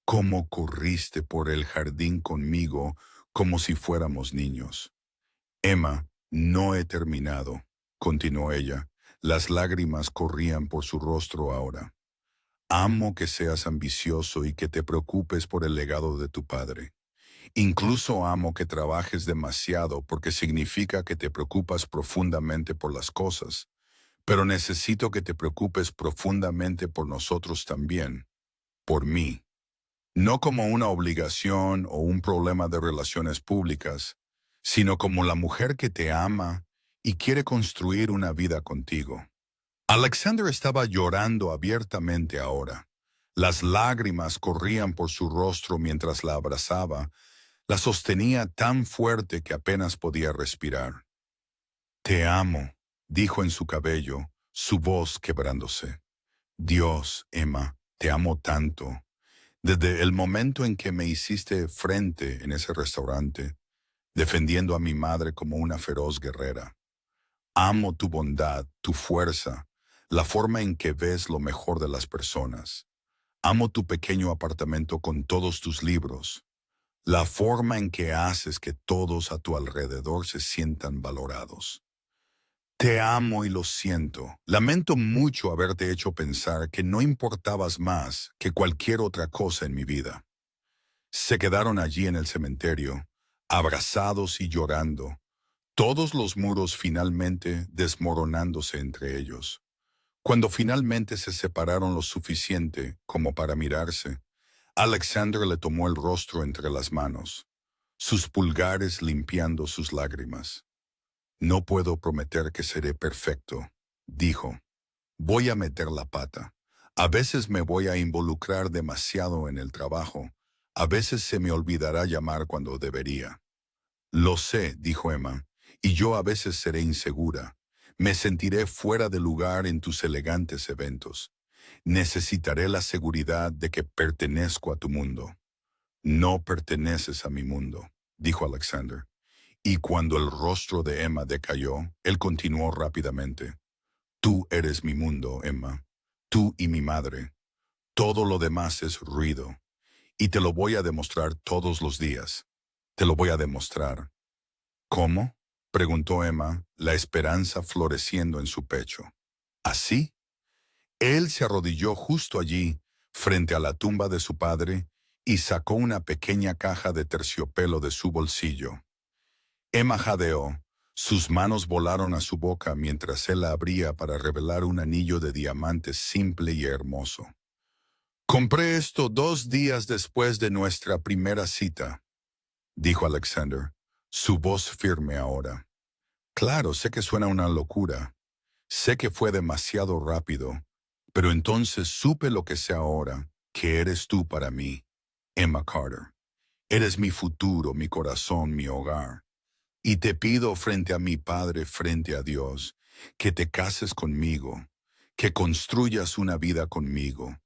cómo corriste por el jardín conmigo como si fuéramos niños. Emma, no he terminado, continuó ella. Las lágrimas corrían por su rostro ahora. Amo que seas ambicioso y que te preocupes por el legado de tu padre. Incluso amo que trabajes demasiado porque significa que te preocupas profundamente por las cosas. Pero necesito que te preocupes profundamente por nosotros también, por mí. No como una obligación o un problema de relaciones públicas, sino como la mujer que te ama y quiere construir una vida contigo. Alexander estaba llorando abiertamente ahora. Las lágrimas corrían por su rostro mientras la abrazaba. La sostenía tan fuerte que apenas podía respirar. Te amo, dijo en su cabello, su voz quebrándose. Dios, Emma, te amo tanto. Desde el momento en que me hiciste frente en ese restaurante, defendiendo a mi madre como una feroz guerrera. Amo tu bondad, tu fuerza, la forma en que ves lo mejor de las personas. Amo tu pequeño apartamento con todos tus libros, la forma en que haces que todos a tu alrededor se sientan valorados. Te amo y lo siento. Lamento mucho haberte hecho pensar que no importabas más que cualquier otra cosa en mi vida. Se quedaron allí en el cementerio, abrazados y llorando, todos los muros finalmente desmoronándose entre ellos. Cuando finalmente se separaron lo suficiente como para mirarse, Alexander le tomó el rostro entre las manos, sus pulgares limpiando sus lágrimas. No puedo prometer que seré perfecto, dijo. Voy a meter la pata. A veces me voy a involucrar demasiado en el trabajo. A veces se me olvidará llamar cuando debería. Lo sé, dijo Emma, y yo a veces seré insegura. Me sentiré fuera de lugar en tus elegantes eventos. Necesitaré la seguridad de que pertenezco a tu mundo. No perteneces a mi mundo, dijo Alexander. Y cuando el rostro de Emma decayó, él continuó rápidamente. Tú eres mi mundo, Emma. Tú y mi madre. Todo lo demás es ruido. Y te lo voy a demostrar todos los días. Te lo voy a demostrar. ¿Cómo? Preguntó Emma, la esperanza floreciendo en su pecho. ¿Así? Él se arrodilló justo allí, frente a la tumba de su padre, y sacó una pequeña caja de terciopelo de su bolsillo. Emma jadeó. Sus manos volaron a su boca mientras él la abría para revelar un anillo de diamantes simple y hermoso. «Compré esto 2 días después de nuestra primera cita», dijo Alexander, su voz firme ahora. «Claro, sé que suena una locura. Sé que fue demasiado rápido, pero entonces supe lo que sé ahora, que eres tú para mí, Emma Carter. Eres mi futuro, mi corazón, mi hogar. Y te pido frente a mi Padre, frente a Dios, que te cases conmigo, que construyas una vida conmigo,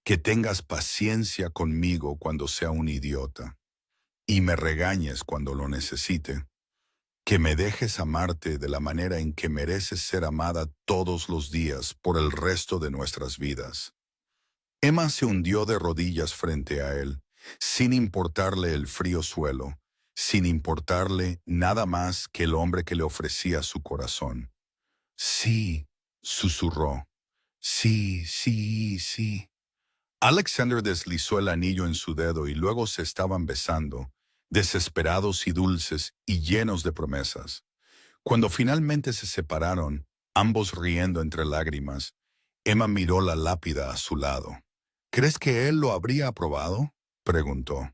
que tengas paciencia conmigo cuando sea un idiota, y me regañes cuando lo necesite, que me dejes amarte de la manera en que mereces ser amada todos los días por el resto de nuestras vidas». Emma se hundió de rodillas frente a él, sin importarle el frío suelo, sin importarle nada más que el hombre que le ofrecía su corazón. «Sí», susurró. «Sí, sí, sí». Alexander deslizó el anillo en su dedo y luego se estaban besando, desesperados y dulces y llenos de promesas. Cuando finalmente se separaron, ambos riendo entre lágrimas, Emma miró la lápida a su lado. «¿Crees que él lo habría aprobado?», preguntó.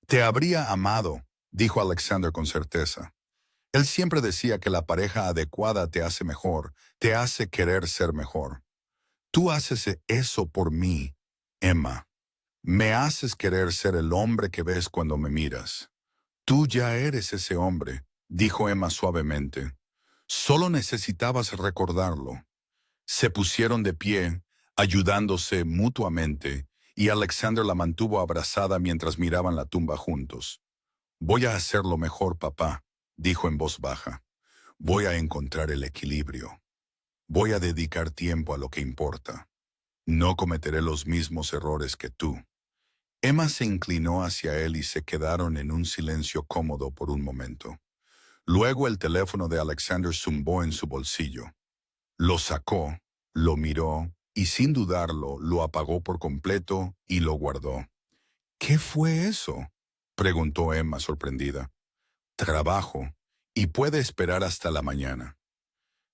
«Te habría amado», dijo Alexander con certeza. Él siempre decía que la pareja adecuada te hace mejor, te hace querer ser mejor. Tú haces eso por mí, Emma. Me haces querer ser el hombre que ves cuando me miras. Tú ya eres ese hombre, dijo Emma suavemente. Solo necesitabas recordarlo. Se pusieron de pie, ayudándose mutuamente, y Alexander la mantuvo abrazada mientras miraban la tumba juntos. «Voy a hacerlo mejor, papá», dijo en voz baja. «Voy a encontrar el equilibrio. Voy a dedicar tiempo a lo que importa. No cometeré los mismos errores que tú». Emma se inclinó hacia él y se quedaron en un silencio cómodo por un momento. Luego el teléfono de Alexander zumbó en su bolsillo. Lo sacó, lo miró y sin dudarlo lo apagó por completo y lo guardó. «¿Qué fue eso?», preguntó Emma sorprendida. «Trabajo, y puede esperar hasta la mañana».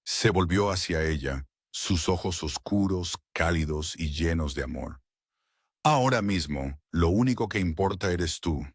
Se volvió hacia ella, sus ojos oscuros, cálidos y llenos de amor. «Ahora mismo, lo único que importa eres tú.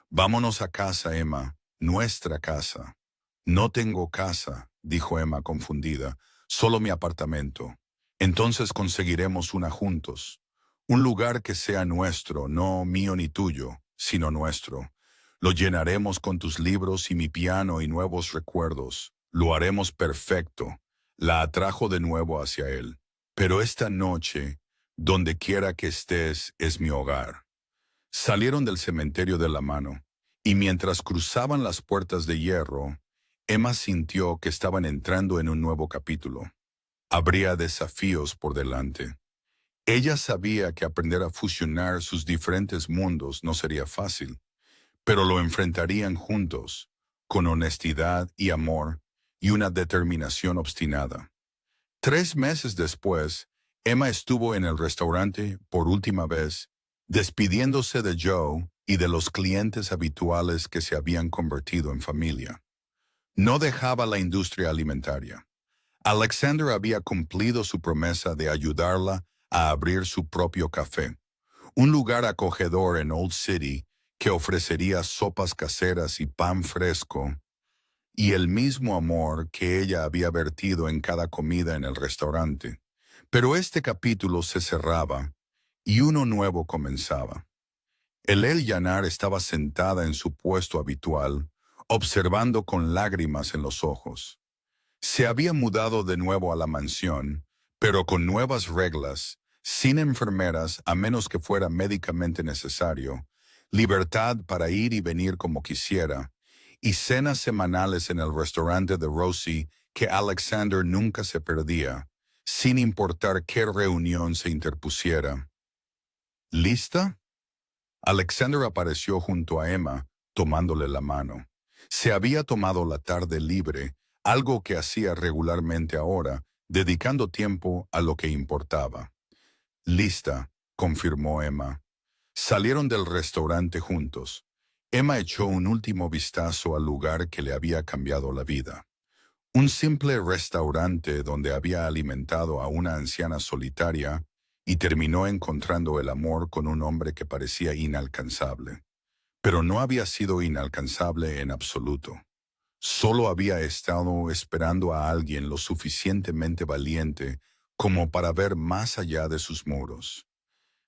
Vámonos a casa, Emma, nuestra casa». «No tengo casa», dijo Emma confundida, «solo mi apartamento. Entonces conseguiremos una juntos. Un lugar que sea nuestro, no mío ni tuyo, sino nuestro. Lo llenaremos con tus libros y mi piano y nuevos recuerdos. Lo haremos perfecto». La atrajo de nuevo hacia él. «Pero esta noche, donde quiera que estés, es mi hogar». Salieron del cementerio de la mano, y mientras cruzaban las puertas de hierro, Emma sintió que estaban entrando en un nuevo capítulo. Habría desafíos por delante. Ella sabía que aprender a fusionar sus diferentes mundos no sería fácil, pero lo enfrentarían juntos, con honestidad y amor y una determinación obstinada. 3 meses después, Emma estuvo en el restaurante por última vez, despidiéndose de Joe y de los clientes habituales que se habían convertido en familia. No dejaba la industria alimentaria. Alexander había cumplido su promesa de ayudarla a abrir su propio café, un lugar acogedor en Old City que ofrecería sopas caseras y pan fresco, y el mismo amor que ella había vertido en cada comida en el restaurante. Pero este capítulo se cerraba y uno nuevo comenzaba. El Yanar estaba sentada en su puesto habitual, observando con lágrimas en los ojos. Se había mudado de nuevo a la mansión, pero con nuevas reglas, sin enfermeras a menos que fuera médicamente necesario, libertad para ir y venir como quisiera, y cenas semanales en el restaurante de Rosie que Alexander nunca se perdía, sin importar qué reunión se interpusiera. ¿Lista? Alexander apareció junto a Emma, tomándole la mano. Se había tomado la tarde libre, algo que hacía regularmente ahora, dedicando tiempo a lo que importaba. «Lista», confirmó Emma. Salieron del restaurante juntos. Emma echó un último vistazo al lugar que le había cambiado la vida. Un simple restaurante donde había alimentado a una anciana solitaria y terminó encontrando el amor con un hombre que parecía inalcanzable. Pero no había sido inalcanzable en absoluto. Solo había estado esperando a alguien lo suficientemente valiente como para ver más allá de sus muros.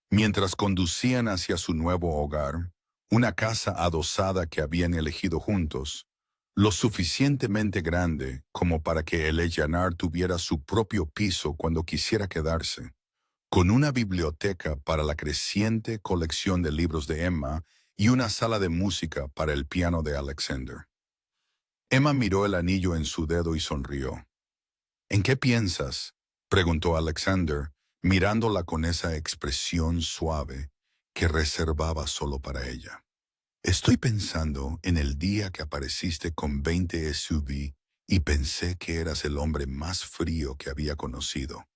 Mientras conducían hacia su nuevo hogar, una casa adosada que habían elegido juntos, lo suficientemente grande como para que el Ellanar tuviera su propio piso cuando quisiera quedarse, con una biblioteca para la creciente colección de libros de Emma y una sala de música para el piano de Alexander. Emma miró el anillo en su dedo y sonrió. ¿En qué piensas?, preguntó Alexander, mirándola con esa expresión suave que reservaba solo para ella. Estoy pensando en el día que apareciste con 20 SUV y pensé que eras el hombre más frío que había conocido,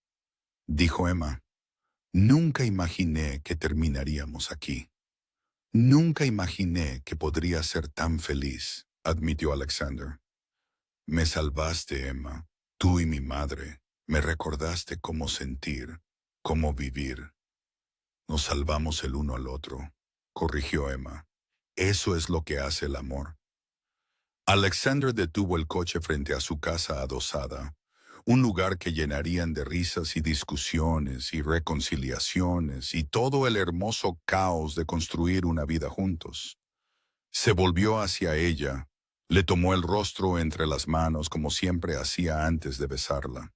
dijo Emma. Nunca imaginé que terminaríamos aquí. Nunca imaginé que podría ser tan feliz, admitió Alexander. Me salvaste, Emma, tú y mi madre. Me recordaste cómo sentir, cómo vivir. Nos salvamos el uno al otro, corrigió Emma. Eso es lo que hace el amor. Alexander detuvo el coche frente a su casa adosada, un lugar que llenarían de risas y discusiones y reconciliaciones y todo el hermoso caos de construir una vida juntos. Se volvió hacia ella, le tomó el rostro entre las manos como siempre hacía antes de besarla.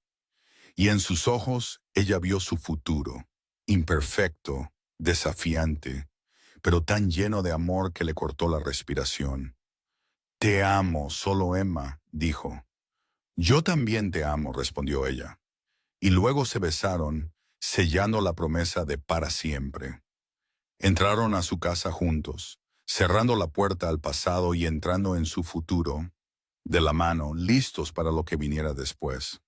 Y en sus ojos ella vio su futuro, imperfecto, desafiante, pero tan lleno de amor que le cortó la respiración. Te amo, solo Emma, dijo. Yo también te amo, respondió ella. Y luego se besaron, sellando la promesa de para siempre. Entraron a su casa juntos, cerrando la puerta al pasado y entrando en su futuro, de la mano, listos para lo que viniera después.